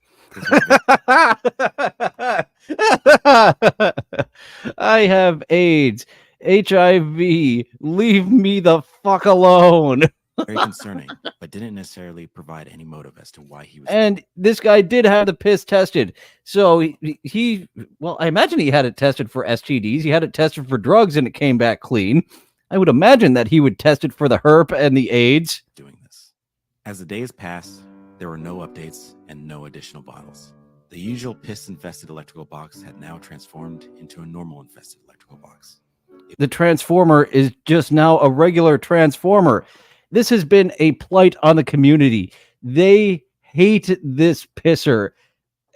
I have AIDS, HIV, leave me the fuck alone. Very concerning, but didn't necessarily provide any motive as to why he was. And this guy did have the piss tested. So he well, I imagine he had it tested for STDs. He had it tested for drugs and it came back clean. I would imagine that he would test it for the herp and the AIDS. Doing this. As the days passed, there were no updates and no additional bottles. The usual piss-infested electrical box had now transformed into a normal-infested electrical box. The transformer is just now a regular transformer. This has been a plight on the community. They hate this pisser.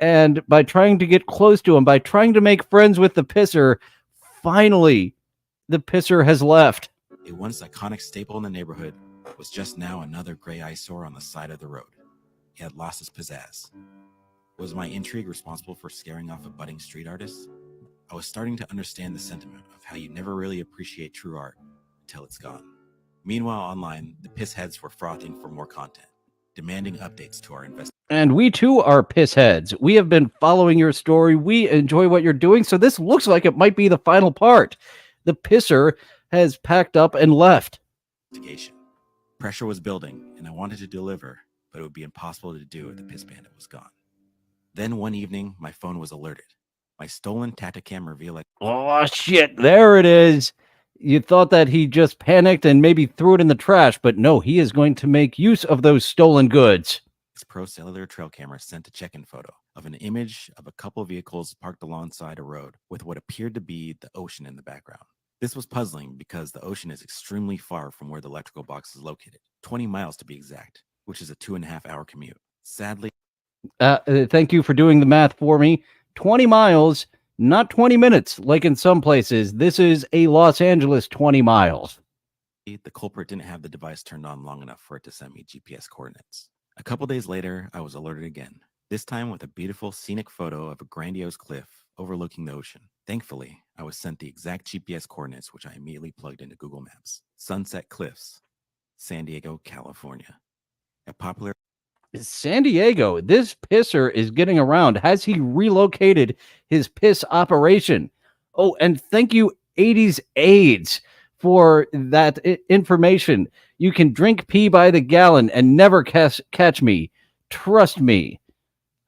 And by trying to get close to him, by trying to make friends with the pisser, finally, the pisser has left. A once iconic staple in the neighborhood was just now another gray eyesore on the side of the road. He had lost his pizzazz. Was my intrigue responsible for scaring off a budding street artist? I was starting to understand the sentiment of how you never really appreciate true art until it's gone. Meanwhile, online, the piss heads were frothing for more content, demanding updates to our investigation. And we too are piss heads. We have been following your story. We enjoy what you're doing. So this looks like it might be the final part. The pisser has packed up and left. Pressure was building, and I wanted to deliver, but it would be impossible to do if the piss bandit was gone. Then one evening, my phone was alerted. My stolen Tacticam Reveal X. Oh, shit. There it is. You thought that he just panicked and maybe threw it in the trash, but no, he is going to make use of those stolen goods. Pro cellular trail camera sent a check-in photo of an image of a couple of vehicles parked alongside a road with what appeared to be the ocean in the background. This was puzzling because the ocean is extremely far from where the electrical box is located, 20 miles to be exact, which is a 2.5-hour commute. Sadly, thank you for doing the math for me. 20 miles, not 20 minutes, like in some places. This is a Los Angeles 20 miles. The culprit didn't have the device turned on long enough for it to send me GPS coordinates. A couple days later, I was alerted again, this time with a beautiful scenic photo of a grandiose cliff overlooking the ocean. Thankfully, I was sent the exact GPS coordinates, which I immediately plugged into Google Maps. Sunset Cliffs, San Diego, California. A popular San Diego, this pisser is getting around. Has he relocated his piss operation? Oh, and thank you, 80s AIDS, for that information. You can drink pee by the gallon and never catch me. Trust me.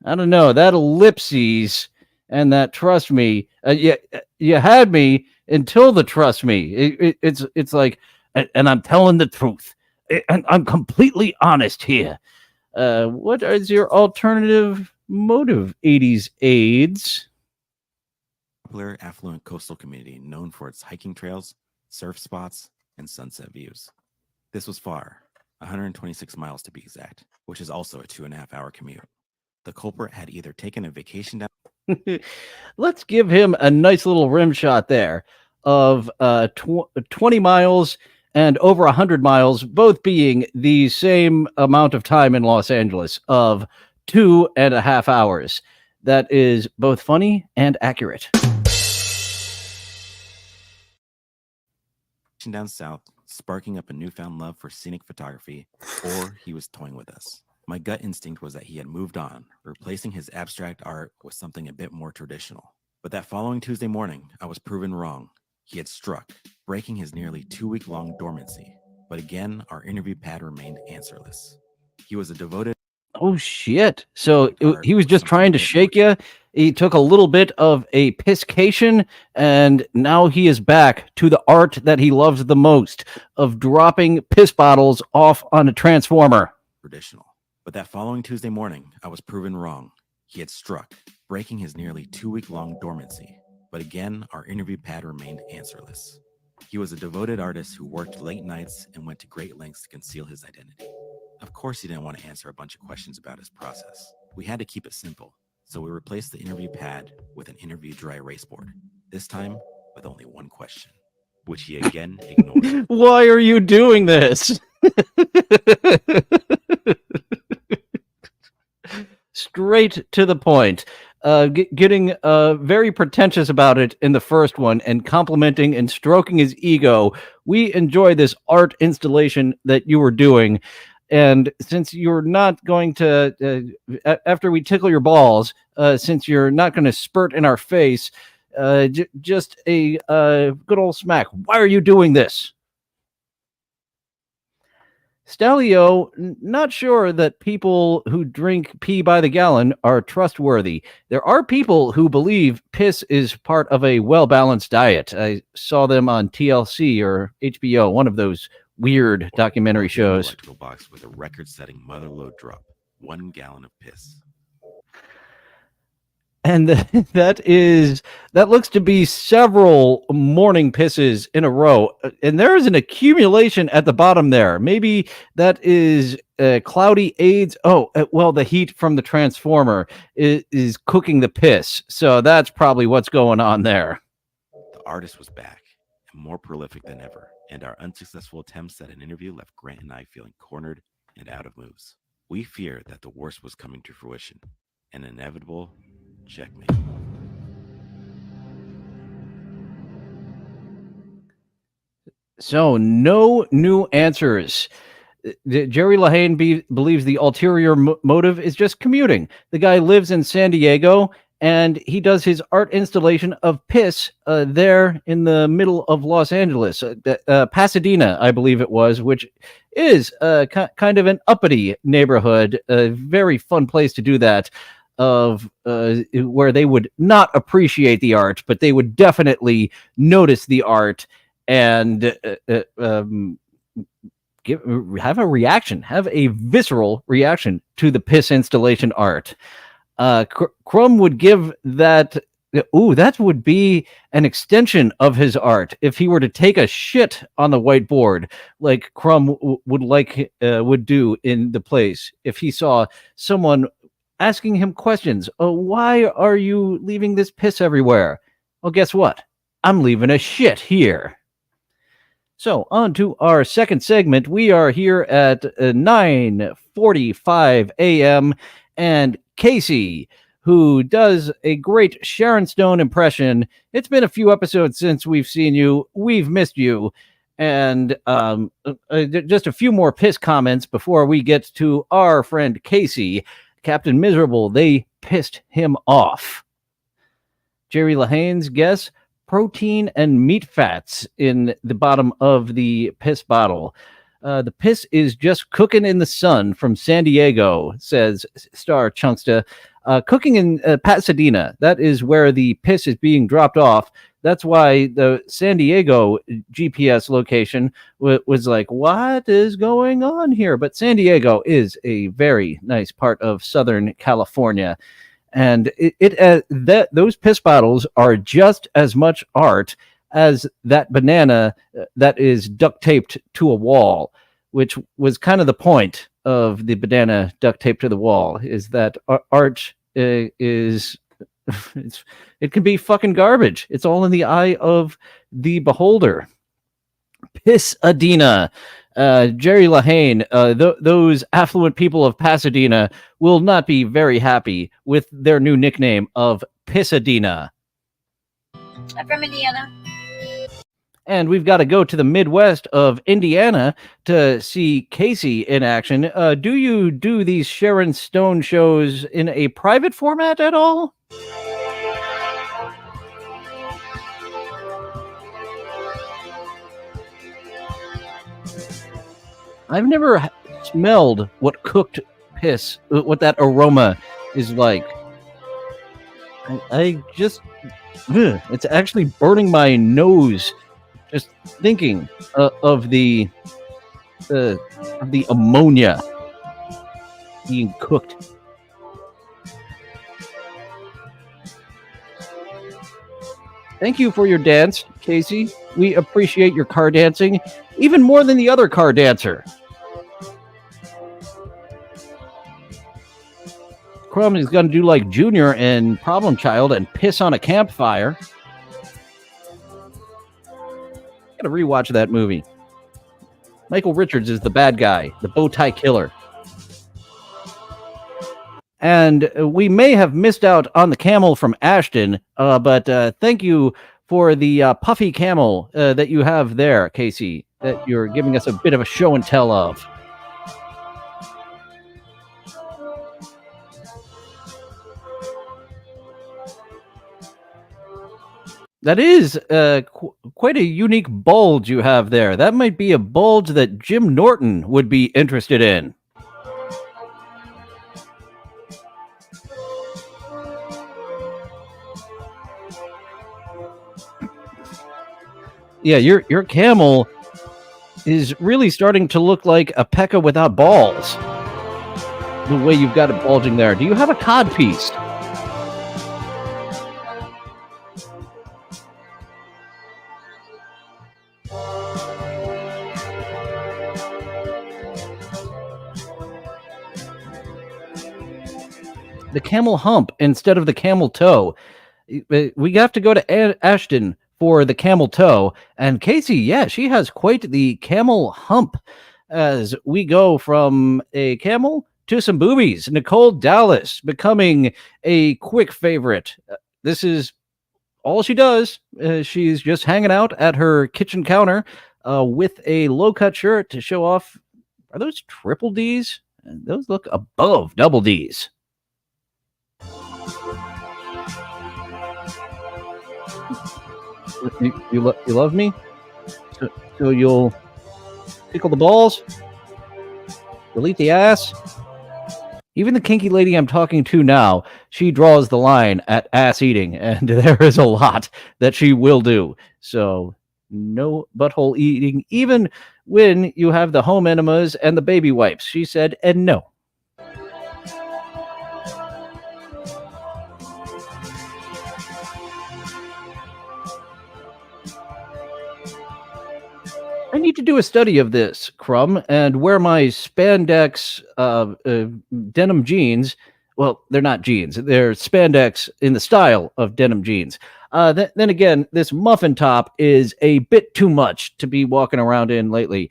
I don't know, that ellipses and that trust me. You had me until the trust me. It's like, and I'm telling the truth. And I'm completely honest here. What is your alternative motive, 80s AIDS? Popular affluent coastal community known for its hiking trails, surf spots, and sunset views. This was far, 126 miles to be exact, which is also a 2.5-hour commute. The culprit had either taken a vacation down. Let's give him a nice little rim shot there of 20 miles and over 100 miles, both being the same amount of time in Los Angeles of 2.5 hours. That is both funny and accurate. Down south, sparking up a newfound love for scenic photography, or he was toying with us. My gut instinct was that he had moved on, replacing his abstract art with something a bit more traditional. But that following Tuesday morning, I was proven wrong. He had struck, breaking his nearly 2-week-long dormancy. But again, our interview pad remained answerless. He was a devoted... Oh shit. So he was just trying to shake you. He took a little bit of a piscation, and now he is back to the art that he loves the most, of dropping piss bottles off on a transformer. Traditional. But that following Tuesday morning, I was proven wrong. He had struck, breaking his nearly 2-week-long dormancy. But again, our interview pad remained answerless. He was a devoted artist who worked late nights and went to great lengths to conceal his identity. Of course, he didn't want to answer a bunch of questions about his process. We had to keep it simple, so we replaced the interview pad with an interview dry erase board, this time with only one question, which he again ignored. Why are you doing this? Straight to the point. Getting very pretentious about it in the first one and complimenting and stroking his ego. We enjoy this art installation that you were doing. And since you're not going to, after we tickle your balls, since you're not going to spurt in our face, just a good old smack. Why are you doing this? Stalio, not sure that people who drink pee by the gallon are trustworthy. There are people who believe piss is part of a well-balanced diet. I saw them on TLC or HBO, one of those weird documentary shows. Electrical box with a record-setting mother load drop, 1 gallon of piss. And that looks to be several morning pisses in a row. And there is an accumulation at the bottom there. Maybe that is cloudy aids. Oh, well, the heat from the transformer is cooking the piss. So that's probably what's going on there. The artist was back and more prolific than ever. And our unsuccessful attempts at an interview left Grant and I feeling cornered and out of moves. We feared that the worst was coming to fruition. An inevitable checkmate. So, no new answers. Jerry Lehane believes the ulterior motive is just commuting. The guy lives in San Diego, and he does his art installation of piss there in the middle of Los Angeles, Pasadena, I believe it was, which is kind of an uppity neighborhood, a very fun place to do that, of where they would not appreciate the art, but they would definitely notice the art and have a reaction, have a visceral reaction to the piss installation art. Crumb would give that. That would be an extension of his art if he were to take a shit on the whiteboard, like Crumb would do in the place if he saw someone asking him questions. Oh, why are you leaving this piss everywhere? Well, guess what? I'm leaving a shit here. So, on to our second segment. We are here at 9:45 a.m. and Casey, who does a great Sharon Stone impression. It's been a few episodes since we've seen you. We've missed you. And just a few more piss comments before we get to our friend Casey. Captain Miserable, they pissed him off. Jerry Lehane's guess, protein and meat fats in the bottom of the piss bottle. The piss is just cooking in the sun from San Diego, says Star Chunksta. Cooking in Pasadena, that is where the piss is being dropped off. That's why the San Diego GPS location was like, what is going on here? But San Diego is a very nice part of Southern California. And those piss bottles are just as much art as that banana that is duct taped to a wall, which was kind of the point of the banana duct taped to the wall, is that art is... it can be fucking garbage. It's all in the eye of the beholder. Pissadena. Jerry Lehane, those affluent people of Pasadena will not be very happy with their new nickname of Pissadena. I'm from Indiana. And we've got to go to the Midwest of Indiana to see Casey in action. Do you do these Sharon Stone shows in a private format at all? I've never smelled what cooked piss, what that aroma is like. I just, it's actually burning my nose just thinking of the ammonia being cooked. Thank you for your dance, Casey. We appreciate your car dancing even more than the other car dancer. Crumb is going to do like Junior and Problem Child and piss on a campfire. Gotta rewatch that movie. Michael Richards is the bad guy, the bow tie killer. And we may have missed out on the camel from Ashton, but thank you for the puffy camel that you have there, Casey, that you're giving us a bit of a show and tell of. That is quite a unique bulge you have there. That might be a bulge that Jim Norton would be interested in. Yeah, your camel is really starting to look like a P.E.K.K.A without balls. The way you've got it bulging there. Do you have a codpiece? The camel hump instead of the camel toe. We have to go to Ashton for the camel toe. And Casey, yeah, she has quite the camel hump as we go from a camel to some boobies. Nicole Dallas becoming a quick favorite. This is all she does. She's just hanging out at her kitchen counter with a low-cut shirt to show off. Are those triple Ds? Those look above double Ds. You love me? So you'll tickle the balls? Delete the ass? Even the kinky lady I'm talking to now, she draws the line at ass eating, and there is a lot that she will do. So no butthole eating, even when you have the home enemas and the baby wipes. She said, and no. I need to do a study of this, Crumb, and wear my spandex denim jeans. Well, they're not jeans. They're spandex in the style of denim jeans. Then again, this muffin top is a bit too much to be walking around in lately.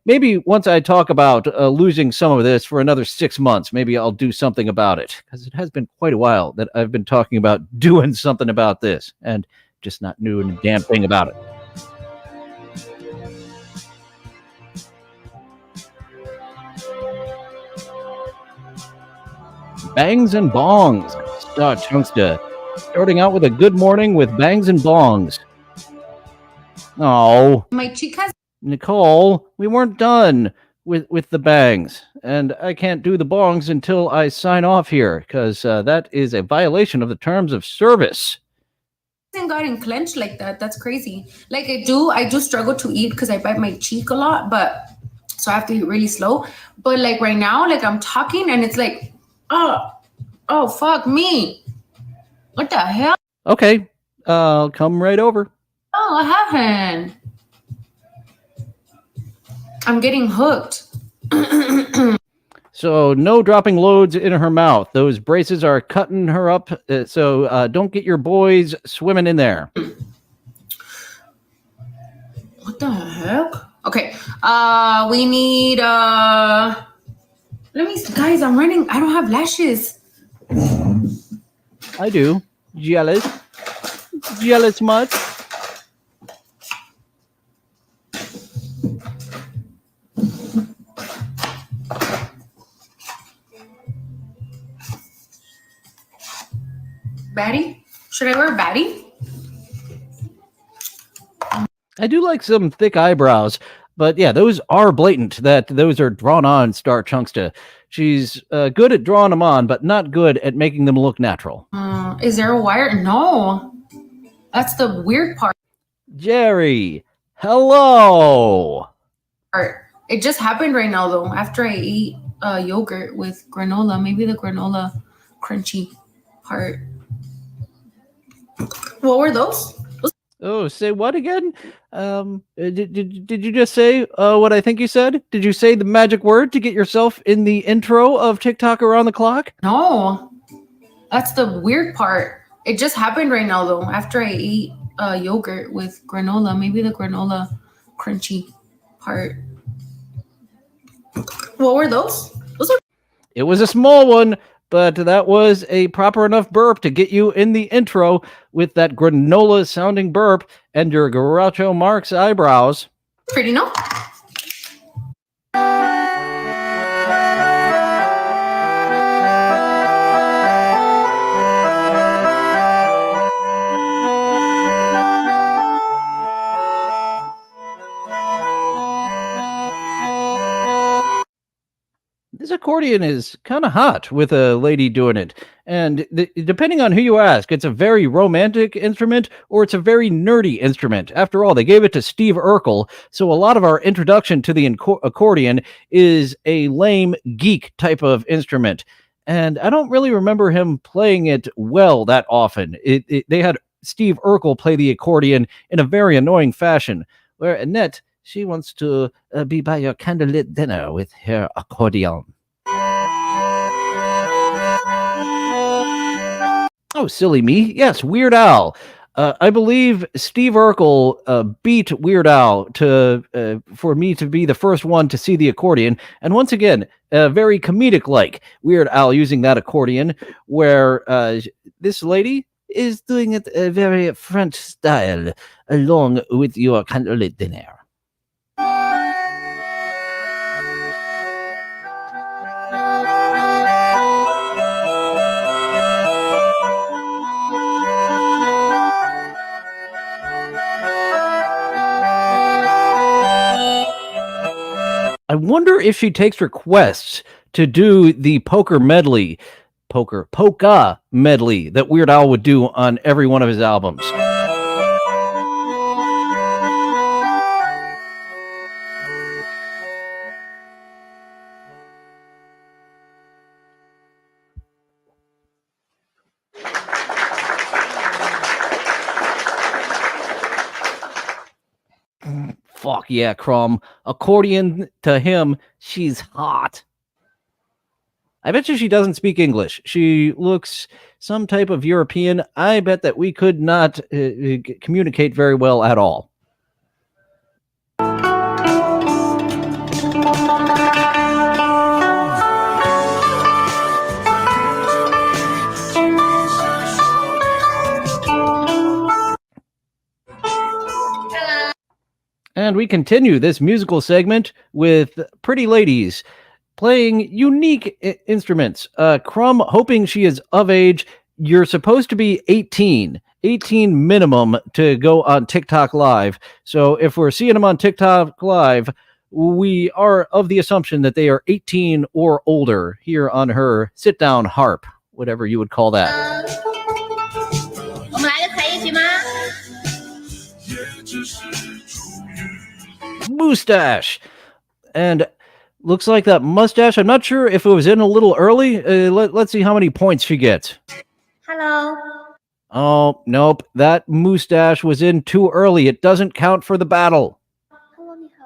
Maybe once I talk about losing some of this for another 6 months, maybe I'll do something about it. Because it has been quite a while that I've been talking about doing something about this and just not doing a damn thing about it. Bangs and bongs. Star Chunksta. Starting out with a good morning with bangs and bongs. Oh. My chicas. Nicole, we weren't done with the bangs. And I can't do the bongs until I sign off here, because that is a violation of the terms of service. Got clenched like that. That's crazy. Like I do struggle to eat because I bite my cheek a lot, but so I have to eat really slow. But like right now, like I'm talking and it's like, oh, fuck me. What the hell? Okay, I'll come right over. Oh, I haven't. I'm getting hooked. So no dropping loads in her mouth. Those braces are cutting her up. So don't get your boys swimming in there. What the heck? Okay. We need let me guys, I'm running. I don't have lashes. I do. Jealous? Jealous much? Batty? Should I wear a batty? I do like some thick eyebrows, but yeah, those are blatant that those are drawn on Star Chunksta. She's good at drawing them on, but not good at making them look natural. Is there a wire? No. That's the weird part. Jerry, hello. It just happened right now, though. After I eat yogurt with granola, maybe the granola crunchy part. What were those? Oh, say what again? Did you just say what I think you said? Did you say the magic word to get yourself in the intro of TikTok Around the Clock? No. That's the weird part. It just happened right now, though. After I eat yogurt with granola, maybe the granola crunchy part. What were those? It was a small one, but that was a proper enough burp to get you in the intro with that granola sounding burp and your Groucho Marx eyebrows. Pretty, no? This accordion is kind of hot with a lady doing it. And depending on who you ask, it's a very romantic instrument or it's a very nerdy instrument. After all, they gave it to Steve Urkel, so a lot of our introduction to the accordion is a lame geek type of instrument. And I don't really remember him playing it well that often. They had Steve Urkel play the accordion in a very annoying fashion, where Annette, she wants to be by your candlelit dinner with her accordion. Oh, silly me. Yes, Weird Al. I believe Steve Urkel beat Weird Al for me to be the first one to see the accordion. And once again, very comedic-like Weird Al using that accordion, where this lady is doing it a very French style, along with your candlelit dinner. I wonder if she takes requests to do the polka medley that Weird Al would do on every one of his albums. Fuck yeah, Crumb. Accordion to him, she's hot. I bet you she doesn't speak English. She looks some type of European. I bet that we could not communicate very well at all. And we continue this musical segment with pretty ladies playing unique instruments. Crumb, hoping she is of age. You're supposed to be 18 minimum to go on TikTok Live. So if we're seeing them on TikTok Live, we are of the assumption that they are 18 or older here on her sit-down harp, whatever you would call that. Mustache. And looks like that mustache, I'm not sure if it was in a little early. Let's see how many points she gets. Hello. Oh, nope. That mustache was in too early. It doesn't count for the battle. Hello， 你好。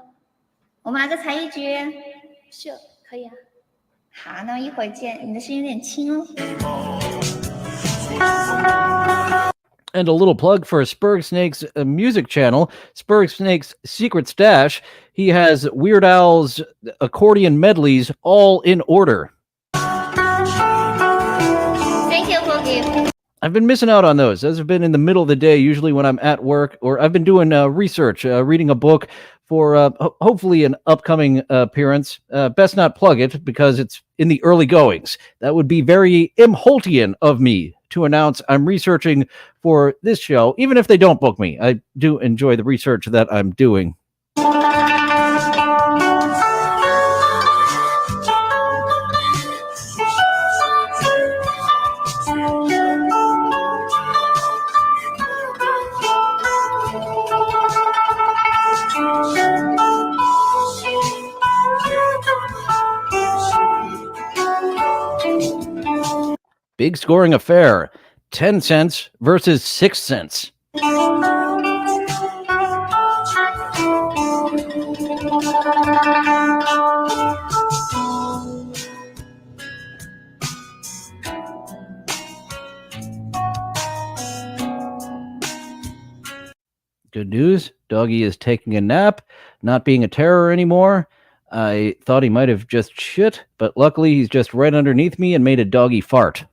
我们来个才艺局。是，可以啊。好，那一会儿见。你的声音有点轻哦。And a little plug for Spurg Snake's music channel, Spurg Snake's Secret Stash. He has Weird Al's accordion medleys all in order. Thank you for giving. I've been missing out on those. Those have been in the middle of the day, usually when I'm at work, or I've been doing research, reading a book for hopefully an upcoming appearance. Best not plug it because it's in the early goings. That would be very Imholtian of me to announce I'm researching for this show, even if they don't book me. I do enjoy the research that I'm doing. Big scoring affair. 10 cents versus 6 cents. Good news. Doggy is taking a nap, not being a terror anymore. I thought he might have just shit, but luckily he's just right underneath me and made a doggy fart.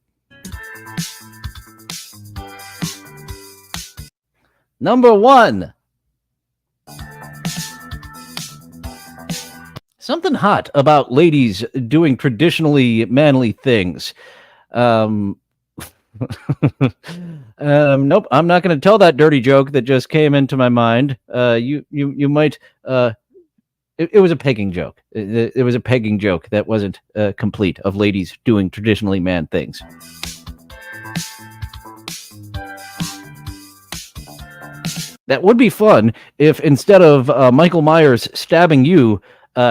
Number 1. Something hot about ladies doing traditionally manly things. Nope, I'm not going to tell that dirty joke that just came into my mind. You might. It was a pegging joke. It was a pegging joke that wasn't complete of ladies doing traditionally man things. That would be fun if instead of Michael Myers stabbing you,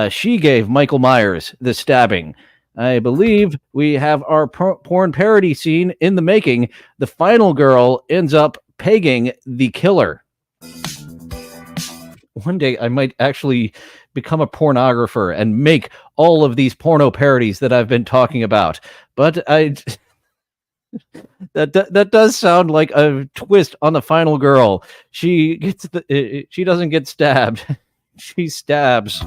she gave Michael Myers the stabbing. I believe we have our porn parody scene in the making. The final girl ends up pegging the killer. One day I might actually become a pornographer and make all of these porno parodies that I've been talking about. But that does sound like a twist on the final girl. She doesn't get stabbed. She stabs.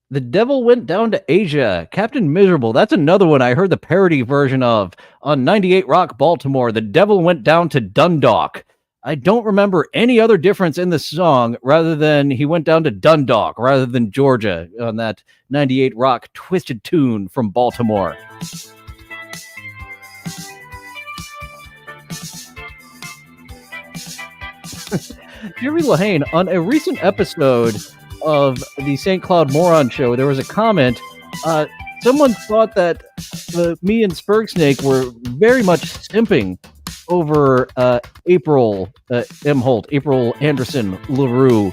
The Devil Went Down to Asia. Captain Miserable. That's another one I heard the parody version of on 98 Rock Baltimore. The Devil Went Down to Dundalk. I don't remember any other difference in the song rather than he went down to Dundalk rather than Georgia on that 98 Rock twisted tune from Baltimore. Jerry Lehane, on a recent episode of the St. Cloud Moron Show, there was a comment. Someone thought that me and Spurgsnake were very much simping over April Emholt, April Anderson LaRue.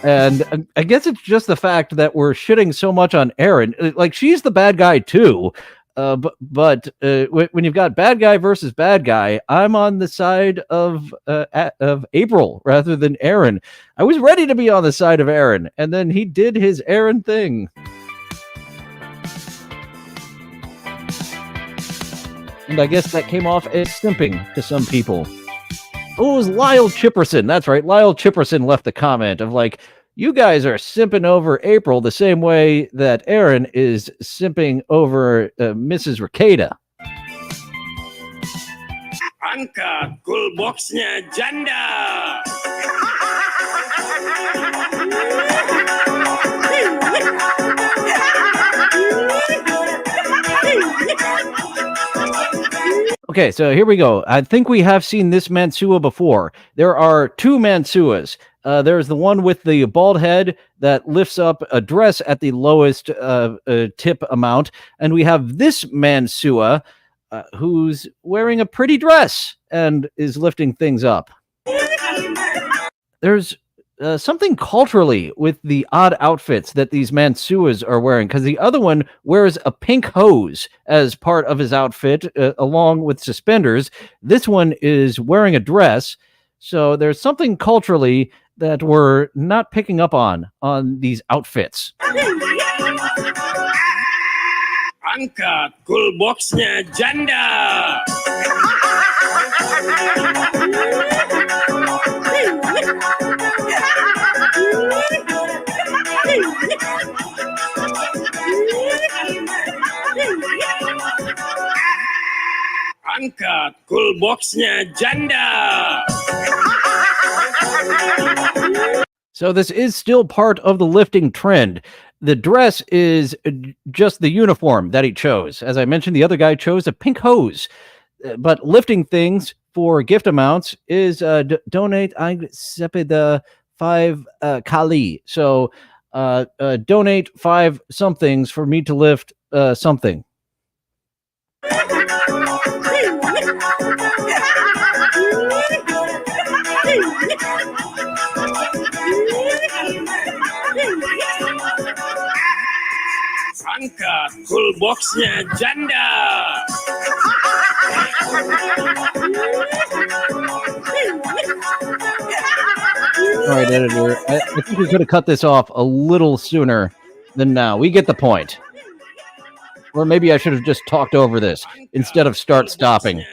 And I guess it's just the fact that we're shitting so much on Erin. Like, she's the bad guy too. But when you've got bad guy versus bad guy, I'm on the side of April rather than Erin. I was ready to be on the side of Erin, and then he did his Erin thing. And I guess that came off as simping to some people. Oh, it was Lyle Chipperson. That's right. Lyle Chipperson left the comment of like, you guys are simping over April the same way that Erin is simping over Mrs. Ricada. Angka coolboxnya janda. Okay, so here we go. I think we have seen this Mansua before. There are two Mansuas. There's the one with the bald head that lifts up a dress at the lowest tip amount. And we have this Mansua who's wearing a pretty dress and is lifting things up. There's something culturally with the odd outfits that these Mansuas are wearing, because the other one wears a pink hose as part of his outfit, along with suspenders. This one is wearing a dress. So there's something culturally that we're not picking up on these outfits. Angka coolboxnya janda. Angkat cool boxnya janda. So this is still part of the lifting trend. The dress is just the uniform that he chose. As I mentioned, the other guy chose a pink hose. But lifting things for gift amounts is donate the 5 kali. So donate 5 somethings for me to lift something. Angkat cool boxnya janda. All right, editor. I think we could have cut this off a little sooner than now. We get the point. Or maybe I should have just talked over this instead of start stopping.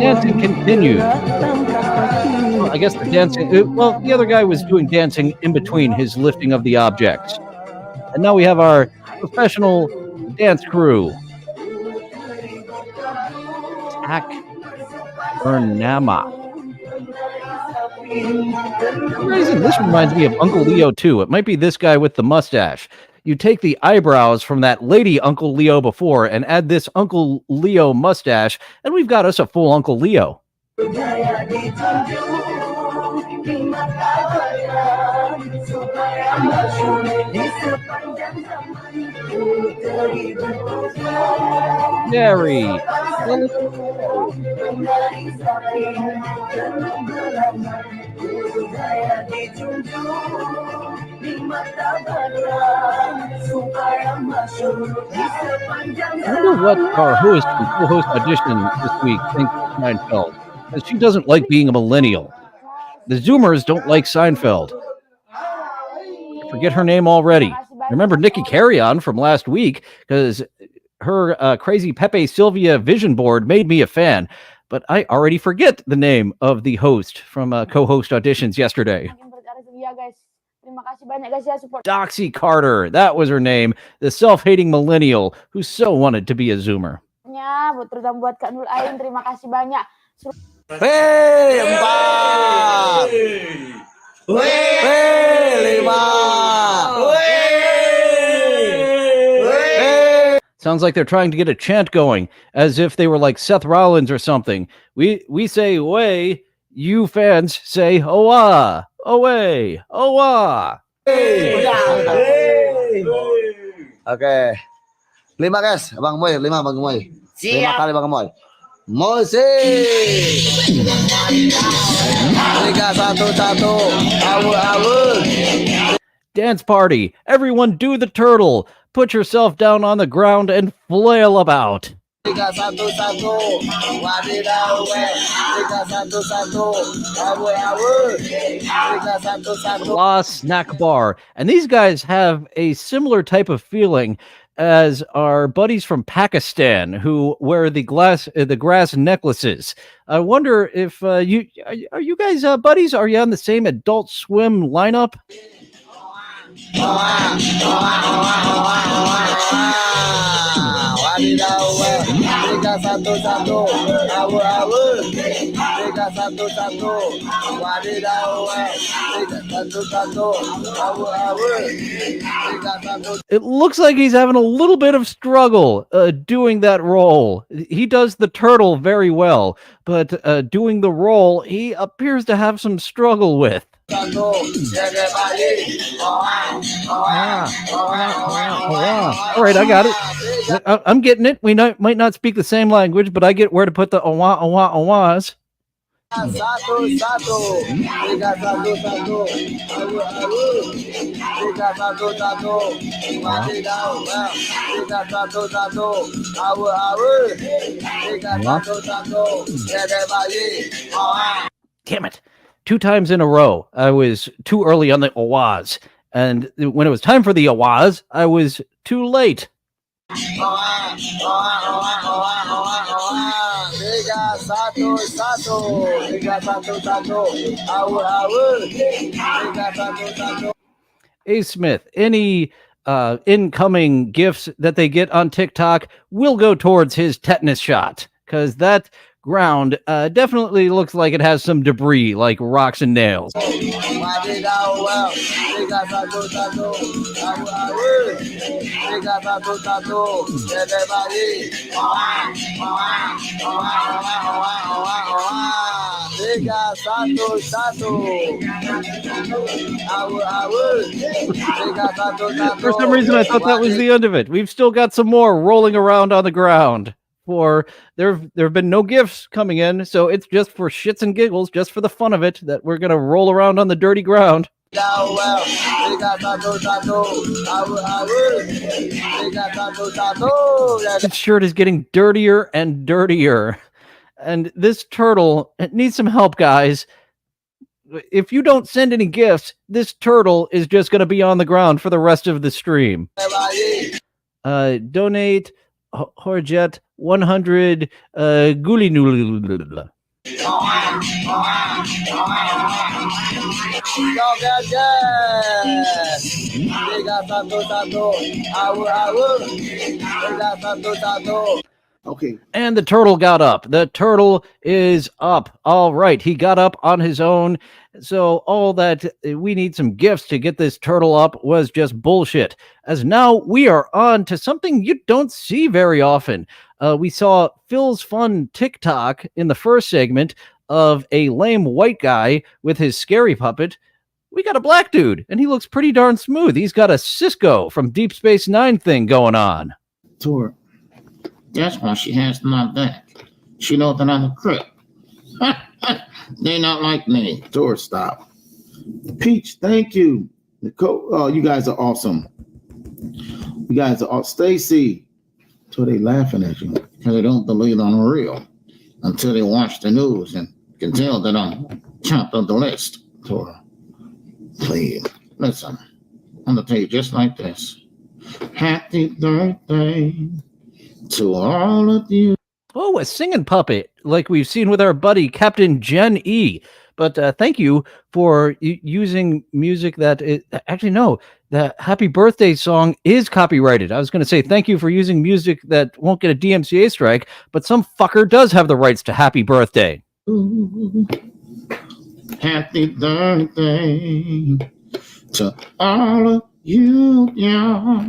Dancing continued. Well, I guess the dancing... Well, the other guy was doing dancing in between his lifting of the objects. And now we have our professional dance crew. Tak Bernama. For some reason, this reminds me of Uncle Leo too. It might be this guy with the mustache. You take the eyebrows from that lady Uncle Leo before and add this Uncle Leo mustache, and we've got us a full Uncle Leo. Jerry. I wonder what our host and co-host audition this week thinks of Seinfeld, because she doesn't like being a millennial. The Zoomers don't like Seinfeld. I forget her name already. I remember Nikki Carrion from last week because her crazy Pepe Sylvia vision board made me a fan, but I already forget the name of the host from co-host auditions yesterday. Doxy Carter, that was her name, the self-hating millennial who so wanted to be a Zoomer. Hey, 4. Hey, 5. Sounds like they're trying to get a chant going, as if they were like Seth Rollins or something. We say way, you fans say owa, away, owa. Oke. 5 guys, Bang Moy, 5 Bang Moy. 5 kali Bang Moy. Musik. 3, 1, 1. Awu. Dance party. Everyone do the turtle. Put yourself down on the ground and flail about. 3, 1, 1. Wadidaw. 3, 1, 1. Awu. La Snack Bar. And these guys have a similar type of feeling as our buddies from Pakistan who wear the grass necklaces. I wonder if are you guys buddies? Are you on the same Adult Swim lineup? It looks like he's having a little bit of struggle doing that role. He does the turtle very well, but doing the role, he appears to have some struggle with. All right, I got it. I'm getting it. We might not speak the same language, but I get where to put the awas. 1, 1. 3, 1, 1. Damn it. 2 times in a row, I was too early on the awas. And when it was time for the awas, I was too late. A Smith, any incoming gifts that they get on TikTok will go towards his tetanus shot, because that ground definitely looks like it has some debris, like rocks and nails. For some reason, I thought that was the end of it. We've still got some more rolling around on the ground. There have been no gifts coming in, so it's just for shits and giggles, just for the fun of it, that we're gonna roll around on the dirty ground. This shirt is getting dirtier and dirtier, and this turtle needs some help, guys. If you don't send any gifts, this turtle is just gonna be on the ground for the rest of the stream. Donate Horjet 100 Gulinul. Okay. And the turtle got up. The turtle is up. All right. He got up on his own. So all that we need some gifts to get this turtle up was just bullshit. As now we are on to something you don't see very often. We saw Phil's fun TikTok in the first segment of a lame white guy with his scary puppet. We got a black dude, and he looks pretty darn smooth. He's got a Cisco from Deep Space Nine thing going on. Tor. That's why she has my back. She knows that I'm a crook. They not like me. Tor, stop. Peach, thank you. Nicole, you guys are awesome. You guys are awesome. Stacy. So they laughing at you because they don't believe I'm real until they watch the news and can tell that I'm top of the list. Tor, please, listen. I'm going to tell you just like this. Happy birthday to all of you. Oh, a singing puppet, like we've seen with our buddy Captain Gen E. But thank you for using music that is, actually, no, the Happy Birthday song is copyrighted. I was going to say thank you for using music that won't get a DMCA strike, but some fucker does have the rights to Happy Birthday. Happy birthday to all of you. Yeah.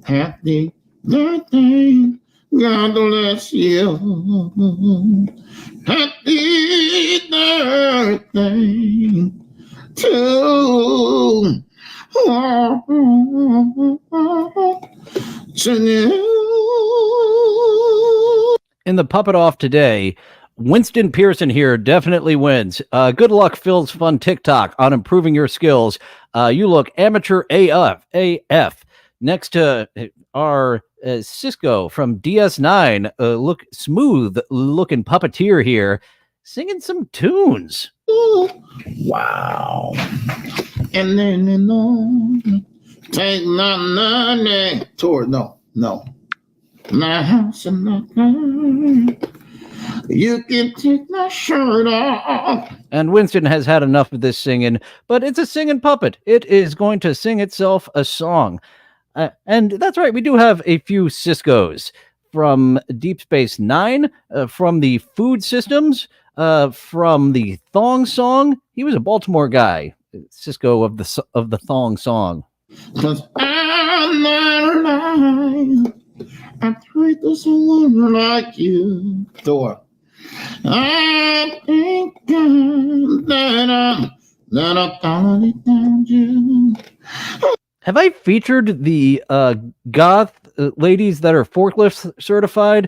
Happy birthday. God bless you. Happy birthday to you. In the puppet off today, Winston Pearson here definitely wins. Good luck, Phil's Fun TikTok, on improving your skills. You look amateur AF. Next to our Cisco from DS9, look smooth looking puppeteer here, singing some tunes. Wow. And then take my money. Tor, no. My house and my car. You can take my shirt off. And Winston has had enough of this singing, but it's a singing puppet. It is going to sing itself a song. And that's right, we do have a few Ciscos from Deep Space Nine, from the Food Systems, from the Thong Song. He was a Baltimore guy, Cisco of the Thong Song. 'Cause I'm not alive. I treat this woman like you. Thor. I think that I'm falling down you. Have I featured the goth ladies that are forklift certified?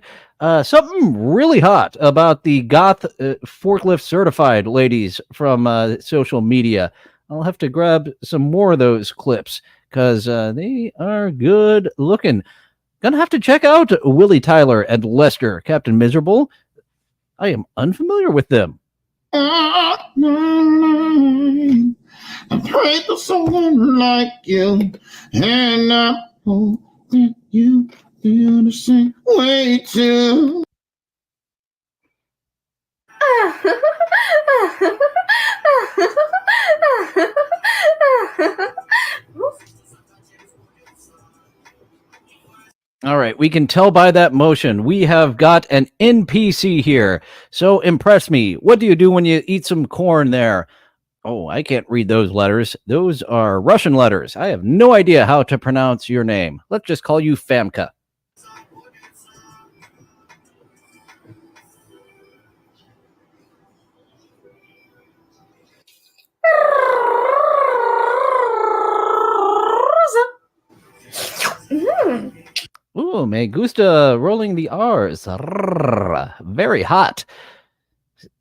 Something really hot about the goth forklift certified ladies from social media. I'll have to grab some more of those clips because they are good looking. Gonna have to check out Willie Tyler and Lester, Captain Miserable. I am unfamiliar with them. I pray for someone like you, and I hope that you feel the same way too. All right, we can tell by that motion we have got an NPC here. So impress me. What do you do when you eat some corn there? Oh, I can't read those letters. Those are Russian letters. I have no idea how to pronounce your name. Let's just call you Famka. Ooh, me gusta rolling the R's. Very hot.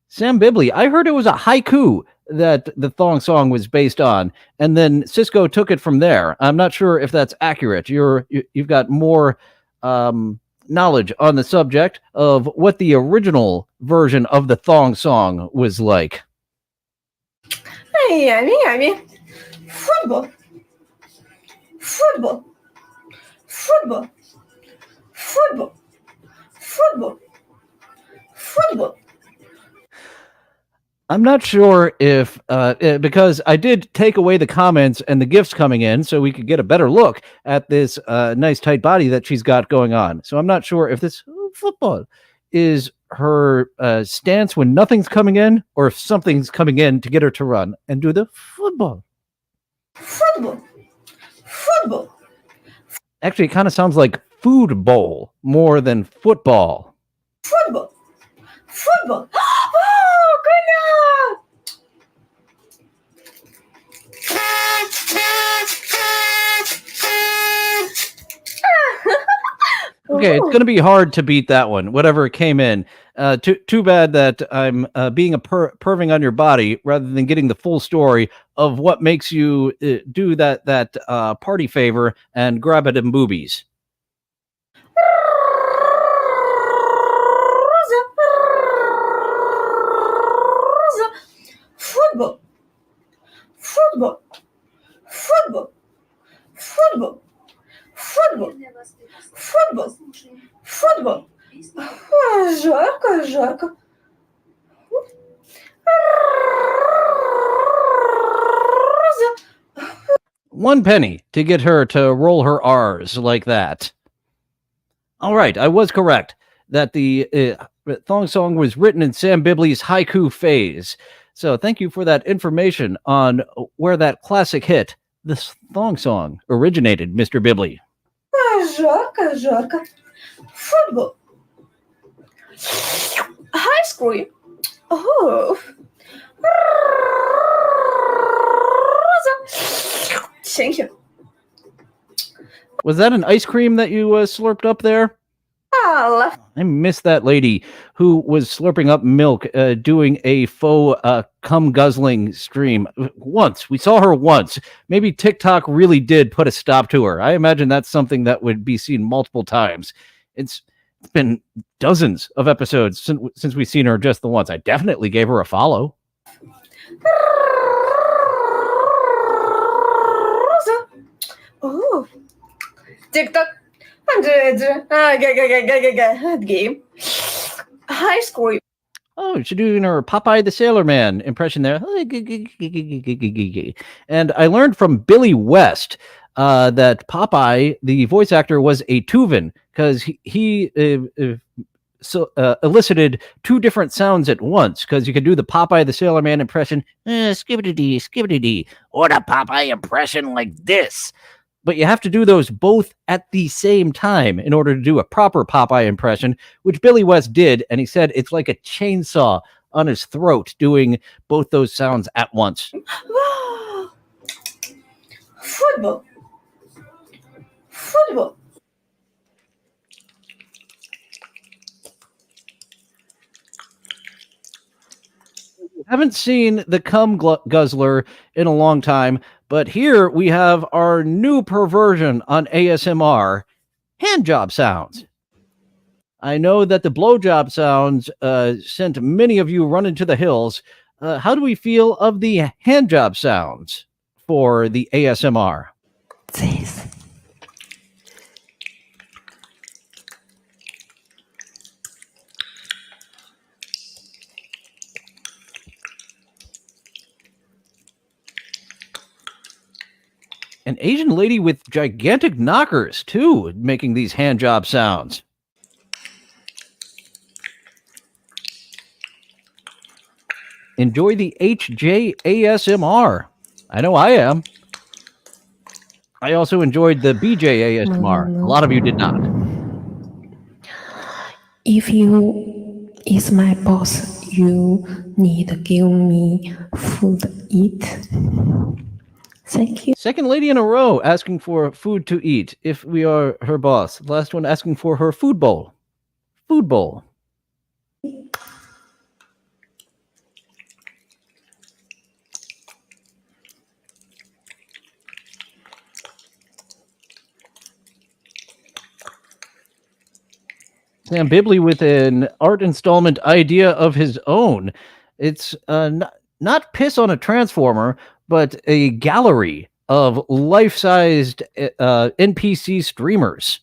Sam Bibley, I heard it was a haiku that the thong song was based on, and then Cisco took it from there. I'm not sure if that's accurate. You've got more knowledge on the subject of what the original version of the thong song was like. يعني football football football football football football. I'm not sure if, because I did take away the comments and the gifts coming in so we could get a better look at this nice tight body that she's got going on. So I'm not sure if this football is her stance when nothing's coming in or if something's coming in to get her to run and do the football. Football. Football. Actually, it kind of sounds like food bowl more than football. Football. Football. Oh, goodness! Okay, it's going to be hard to beat that one, whatever came in. Too bad that I'm being a perving on your body rather than getting the full story of what makes you do that party favor and grab it in boobies. Football. Football. Football. Football. Football. Football. Football. Жарко, жарко. 1 penny to get her to roll her R's like that. All right, I was correct that the thong song was written in Sam Bibley's haiku phase. So thank you for that information on where that classic hit, this thong song, originated, Mr. Bibley. Жарко, жарко. Football. High school. Oh. Thank you. Was that an ice cream that you slurped up there? I miss that lady who was slurping up milk, doing a faux cum guzzling stream. Once. We saw her once. Maybe TikTok really did put a stop to her. I imagine that's something that would be seen multiple times. It's been dozens of episodes since we've seen her just the once. I definitely gave her a follow. Oh. TikTok. Game. High school. Oh, she's doing her Popeye the Sailor Man impression there. And I learned from Billy West that Popeye, the voice actor, was a Tuvan because he elicited 2 different sounds at once, because you could do the Popeye the Sailor Man impression, skibbity-dee, skibbity-dee, or the Popeye impression like this. But you have to do those both at the same time in order to do a proper Popeye impression, which Billy West did, and he said it's like a chainsaw on his throat doing both those sounds at once. Football. Football. Haven't seen the cum guzzler in a long time, but here we have our new perversion on ASMR, hand job sounds. I know that the blowjob sounds sent many of you running to the hills. How do we feel of the hand job sounds? for the ASMR. An Asian lady with gigantic knockers, too, making these hand job sounds. Enjoy the HJ ASMR. I know I am. I also enjoyed the BJ ASMR. A lot of you did not. If you is my boss, you need to give me food to eat. Thank you. Second lady in a row asking for food to eat if we are her boss. Last one asking for her food bowl. Food bowl. Sam Bibley with an art installment idea of his own. It's not piss on a transformer, but a gallery of life-sized NPC streamers.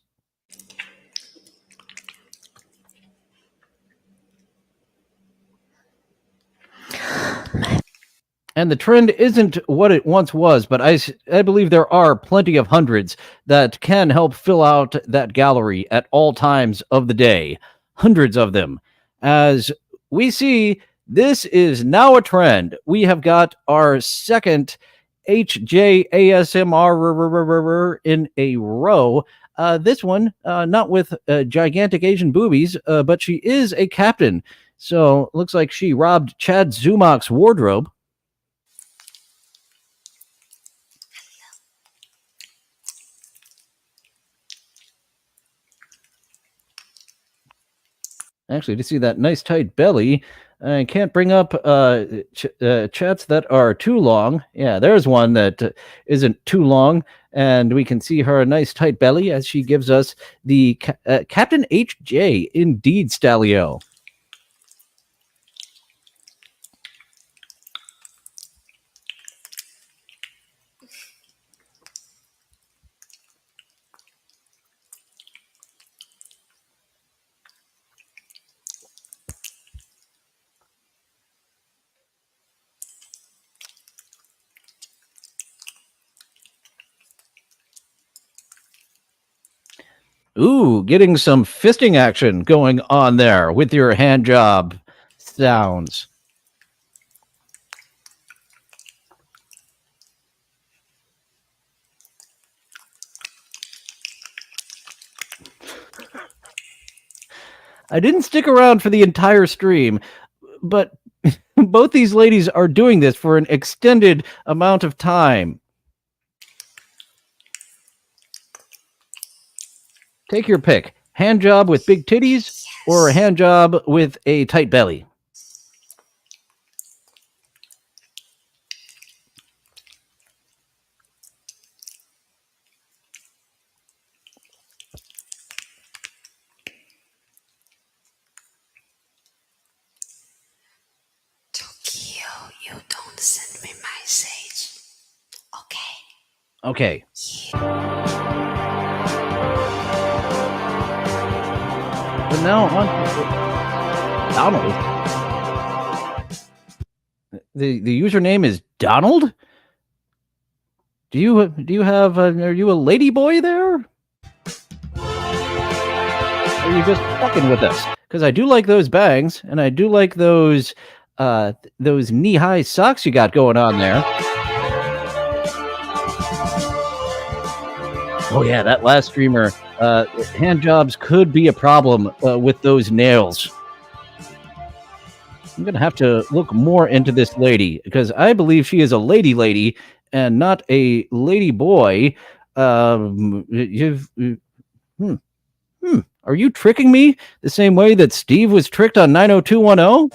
And the trend isn't what it once was, but I believe there are plenty of hundreds that can help fill out that gallery at all times of the day. Hundreds of them. As we see, this is now a trend. We have got our second HJ ASMR in a row. This one, not with gigantic Asian boobies, but she is a captain. So looks like she robbed Chad Zumach's wardrobe. Actually, to see that nice tight belly, I can't bring up chats that are too long. Yeah, there's one that isn't too long, and we can see her nice tight belly as she gives us the Captain HJ Indeed Stalio. Ooh, getting some fisting action going on there with your hand job sounds. I didn't stick around for the entire stream, but both these ladies are doing this for an extended amount of time. Take your pick. Hand job with big titties or a hand job with a tight belly? Tokyo, you don't send me message. Okay. Okay. But now on to Donald. The username is Donald? Do you have are you a lady boy there? Or are you just fucking with us? Because I do like those bangs, and I do like those knee-high socks you got going on there. Oh yeah, that last streamer, hand jobs could be a problem with those nails. I'm going to have to look more into this lady, because I believe she is a lady and not a lady boy. Are you tricking me the same way that Steve was tricked on 90210?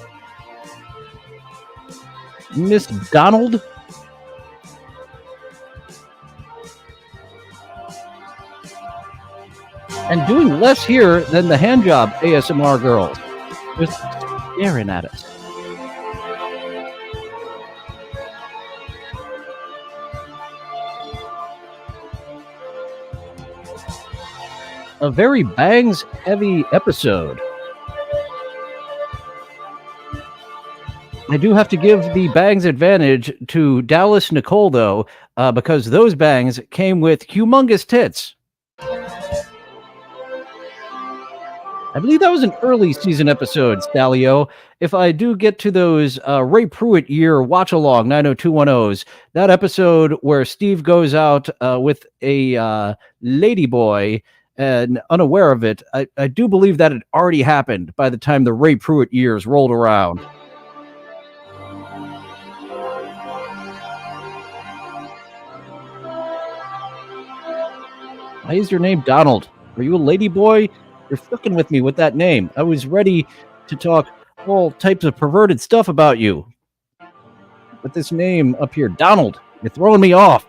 Miss Donald? And doing less here than the handjob ASMR girls. Just staring at us. a very bangs-heavy episode. I do have to give the bangs advantage to Dallas Nicole, though, because those bangs came with humongous tits. I believe that was an early season episode, Stalio. If I do get to those Ray Pruitt year watch-along 90210s, that episode where Steve goes out with a ladyboy and unaware of it, I do believe that had already happened by the time the Ray Pruitt years rolled around. Why is your name Donald? Are you a ladyboy? You're fucking with me with that name. I was ready to talk all types of perverted stuff about you. But this name up here, Donald, you're throwing me off.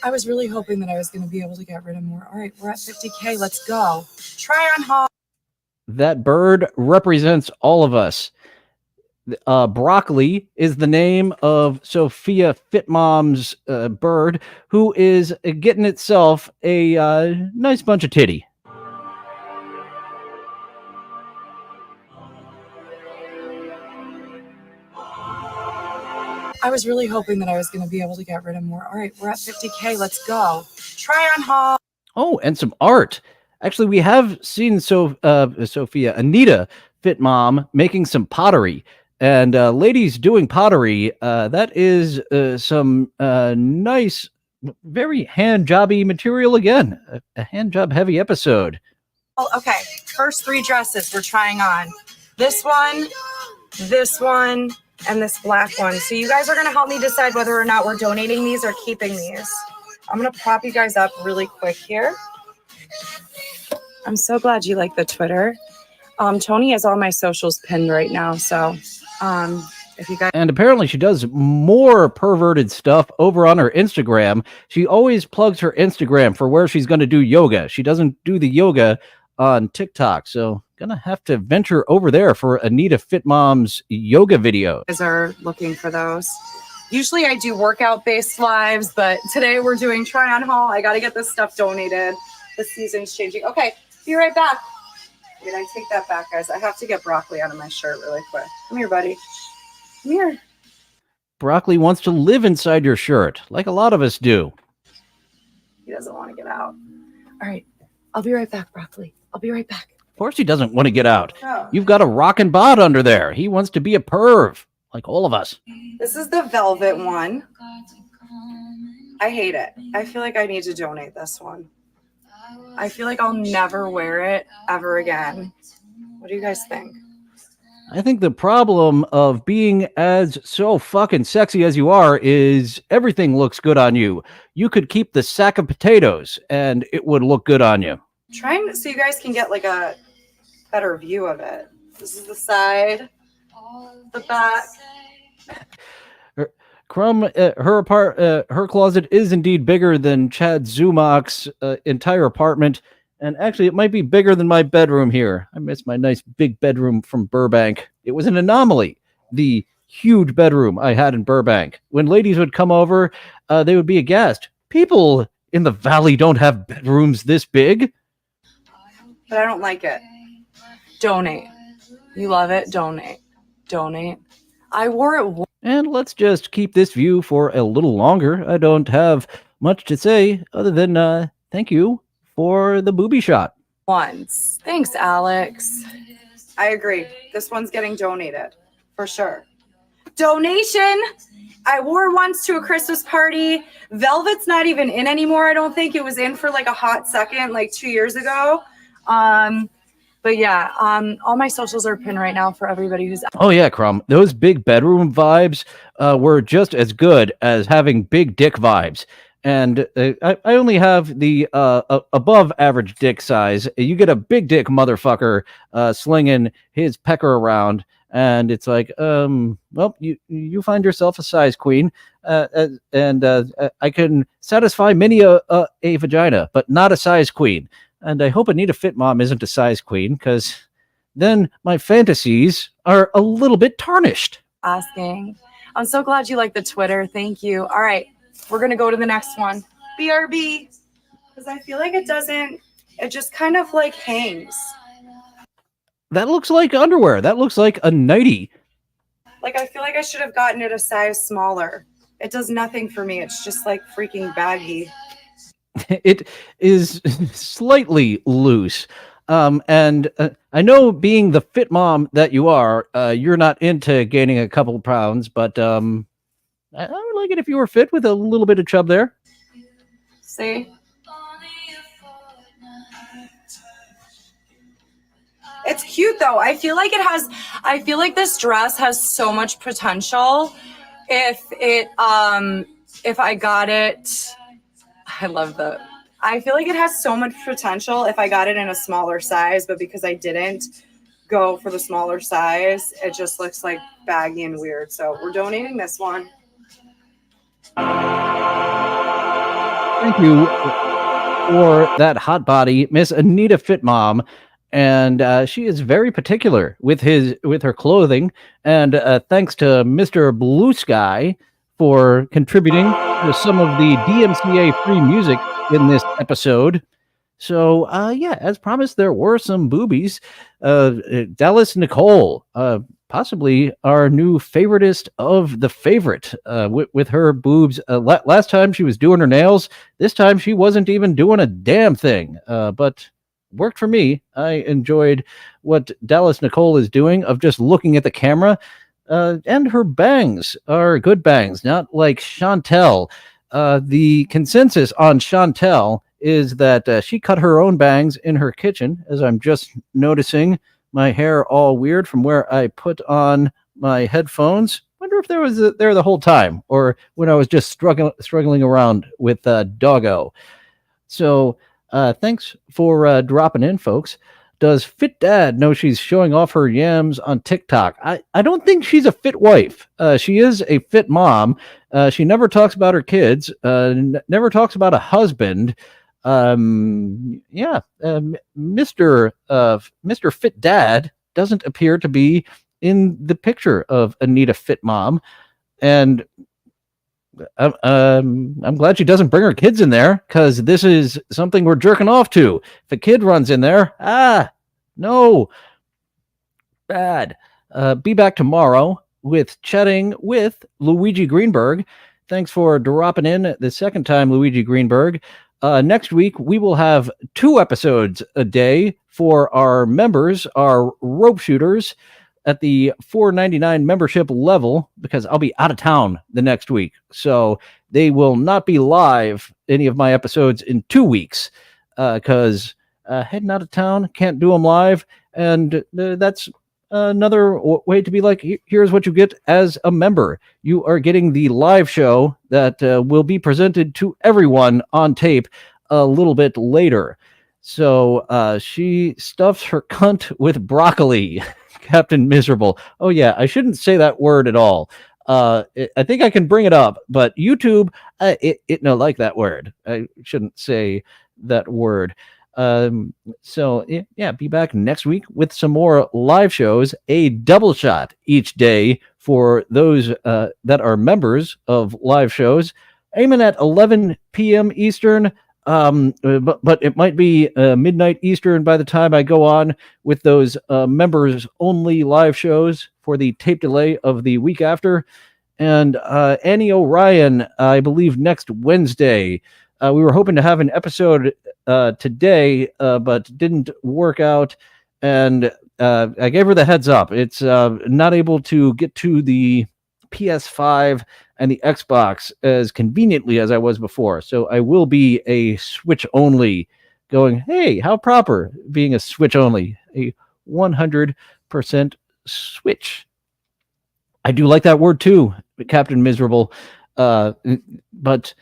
I was really hoping that I was going to be able to get rid of more. All right, we're at 50K. Let's go. Try on haul. That bird represents all of us. Broccoli is the name of Sophia Fitmom's bird, who is getting itself a nice bunch of titty. I was really hoping that I was going to be able to get rid of more. All right, we're at 50K. Let's go. Try on haul. Oh, and some art. Actually, we have seen Anita Fitmom making some pottery. And ladies doing pottery, that is some nice, very hand-jobby material again. A hand-job-heavy episode. Oh, okay, first 3 dresses we're trying on. This one, and this black one. So you guys are going to help me decide whether or not we're donating these or keeping these. I'm going to prop you guys up really quick here. I'm so glad you like the Twitter. Tony has all my socials pinned right now, so... if you guys, and apparently she does more perverted stuff over on her Instagram. She always plugs her Instagram for where she's going to do yoga. She doesn't do the yoga on TikTok, so gonna have to venture over there for Anita Fitmom's yoga video. Guys are looking for those. Usually I do workout-based lives, but today we're doing try on haul. I got to get this stuff donated. The season's changing. Okay, be right back. Wait, I take that back, guys. I have to get Broccoli out of my shirt really quick. Come here, buddy. Come here. Broccoli wants to live inside your shirt, like a lot of us do. He doesn't want to get out. All right. I'll be right back, Broccoli. I'll be right back. Of course he doesn't want to get out. No. You've got a rockin' bod under there. He wants to be a perv, like all of us. This is the velvet one. I hate it. I feel like I need to donate this one. I feel like I'll never wear it ever again. What do you guys think? I think the problem of being as so fucking sexy as you are is everything looks good on you. You could keep the sack of potatoes and it would look good on you. Trying so you guys can get like a better view of it. This is the side, the back. Crumb, her closet is indeed bigger than Chad Zumach's entire apartment, and actually it might be bigger than my bedroom here. I miss my nice big bedroom from Burbank. It was an anomaly, the huge bedroom I had in Burbank. When ladies would come over, they would be aghast. People in the valley don't have bedrooms this big. But I don't like it. Donate. You love it? Donate. Donate. I wore it. And let's just keep this view for a little longer. I don't have much to say other than thank you for the booby shot. Once. Thanks, Alex. I agree. This one's getting donated for sure. Donation. I wore once to a Christmas party. Velvet's not even in anymore. I don't think it was in for like a hot second, like 2 years ago. But yeah, all my socials are pinned right now for everybody who's. Oh yeah, Crumb. Those big bedroom vibes were just as good as having big dick vibes. And I only have the above average dick size. You get a big dick motherfucker slinging his pecker around, and it's like, well, you find yourself a size queen, and I can satisfy many a vagina, but not a size queen. And I hope Anita Fitmom isn't a size queen, because then my fantasies are a little bit tarnished. Asking. I'm so glad you like the Twitter. Thank you. All right. We're going to go to the next one. BRB. Because I feel like it just kind of like hangs. That looks like underwear. That looks like a nightie. Like, I feel like I should have gotten it a size smaller. It does nothing for me. It's just like freaking baggy. It is slightly loose. And I know, being the fit mom that you are, you're not into gaining a couple pounds, but I would like it if you were fit with a little bit of chub there. See? It's cute though. I feel like this dress has so much potential. If I got it, I feel like it has so much potential if I got it in a smaller size, but because I didn't go for the smaller size, it just looks like baggy and weird. So we're donating this one. Thank you for that hot body, Miss Anita Fitmom. And she is very particular with her clothing. And thanks to Mr. Blue Sky for contributing to some of the DMCA free music in this episode. So, yeah, as promised, there were some boobies. Dallas Nicole, possibly our new favoritist of the favorite, with her boobs. Last time she was doing her nails. This time she wasn't even doing a damn thing. But worked for me. I enjoyed what Dallas Nicole is doing of just looking at the camera. And her bangs are good bangs, not like Chantel. The consensus on Chantel is that she cut her own bangs in her kitchen, as I'm just noticing my hair all weird from where I put on my headphones. Wonder if there was there the whole time, or when I was just struggling around with Doggo. So thanks for dropping in, folks. Does Fit Dad know she's showing off her yams on TikTok? I don't think she's a fit wife. She is a fit mom. She never talks about her kids. Never talks about a husband. Mr. Fit Dad doesn't appear to be in the picture of Anita Fit Mom. And I'm glad she doesn't bring her kids in there, because this is something we're jerking off to. If a kid runs in there, no, bad. Be back tomorrow with chatting with Luigi Greenberg. Thanks for dropping in the second time, Luigi Greenberg. Next week, we will have 2 episodes a day for our members, our rope shooters, at the $4.99 membership level, because I'll be out of town the next week. So they will not be live, any of my episodes, in 2 weeks, because heading out of town, can't do them live. And that's another way to be like, here's what you get as a member. You are getting the live show that will be presented to everyone on tape a little bit later. So she stuffs her cunt with broccoli. Captain Miserable. Oh yeah, I shouldn't say that word at all. I think I can bring it up, but YouTube, it no like that word. I shouldn't say that word. So yeah, be back next week with some more live shows, a double shot each day for those that are members of live shows, aiming at 11 p.m. Eastern. But it might be midnight Eastern by the time I go on with those members only live shows for the tape delay of the week after. And Annie O'Ryan, I believe next Wednesday. We were hoping to have an episode today, but didn't work out. And I gave her the heads up. It's not able to get to the PS5 and the Xbox as conveniently as I was before. So I will be a Switch only, going, hey, how proper being a Switch only, a 100% Switch. I do like that word too, Captain Miserable. But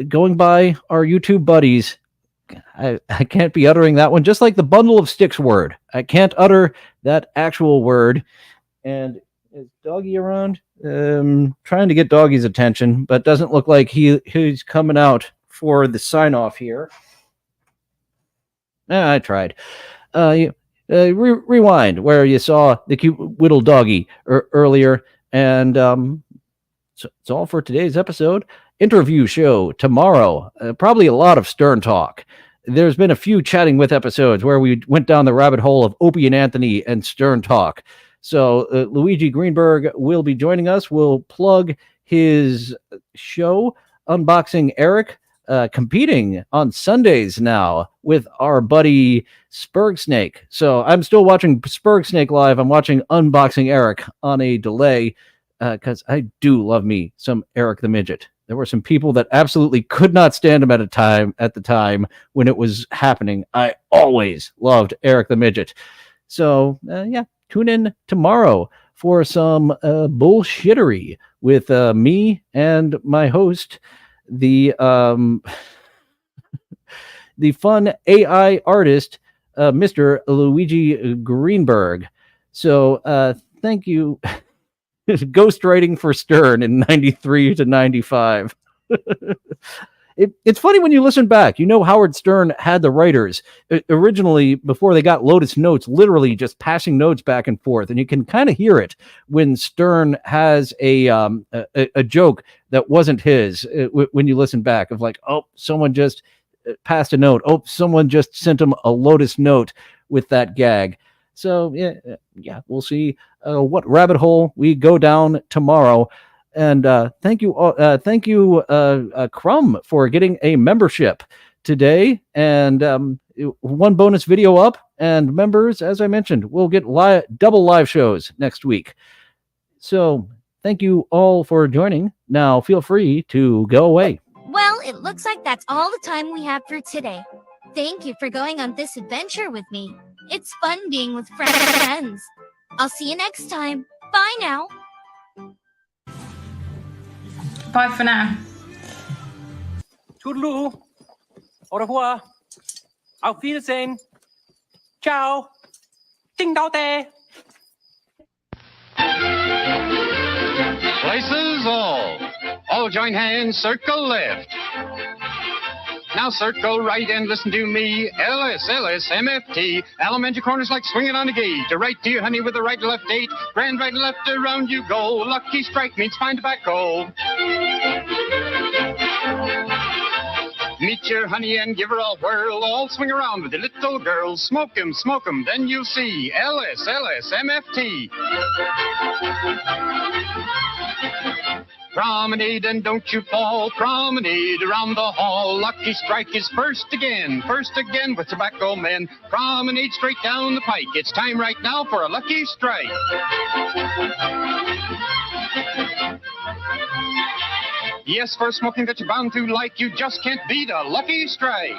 going by our YouTube buddies, I can't be uttering that one, just like the bundle of sticks word. I can't utter that actual word. And is Doggy around? Trying to get Doggy's attention, but doesn't look like he's coming out for the sign off here. I tried. Rewind where you saw the cute little doggy earlier, and so it's all for today's episode. interview show tomorrow. Probably a lot of Stern talk. There's been a few chatting with episodes where we went down the rabbit hole of Opie and Anthony and Stern talk. So Luigi Greenberg will be joining us. We'll plug his show, Unboxing Eric, competing on Sundays now with our buddy Spurgsnake. So I'm still watching Spurgsnake live. I'm watching Unboxing Eric on a delay because I do love me some Eric the Midget. There were some people that absolutely could not stand him at the time when it was happening. I always loved Eric the Midget. So yeah, tune in tomorrow for some bullshittery with me and my host, the fun AI artist, Mr. Luigi Greenberg. So thank you. Ghostwriting for Stern in 93 to 95. It's funny when you listen back. You know, Howard Stern had the writers originally, before they got Lotus Notes, literally just passing notes back and forth, and you can kind of hear it when Stern has a joke that wasn't his. When you listen back, of like, oh, someone just passed a note. Oh, someone just sent him a Lotus Note with that gag. So yeah, we'll see what rabbit hole we go down tomorrow. And thank you, Crumb, for getting a membership today, and one bonus video up. And members, as I mentioned, will get double live shows next week. So thank you all for joining. Now feel free to go away. Well, it looks like that's all the time we have for today. Thank you for going on this adventure with me. It's fun being with friends. I'll see you next time. Bye now. Bye for now. Toodaloo. Au revoir. Auf Wiedersehen. Ciao. Ding dao day. Places all. All join hands, circle left. Now circle right and listen to me. LSMFT. Elementary corners like swinging on a gate. To right to your honey with the right left date. Grand right and left around you go. Lucky strike means fine tobacco. Meet your honey and give her a whirl. All swing around with the little girls. Smoke 'em, then you'll see. LSMFT. Promenade and don't you fall. Promenade around the hall. Lucky strike is first again with tobacco men. Promenade straight down the pike. It's time right now for a lucky strike. Yes, for smoking that you're bound to like, you just can't beat a lucky strike.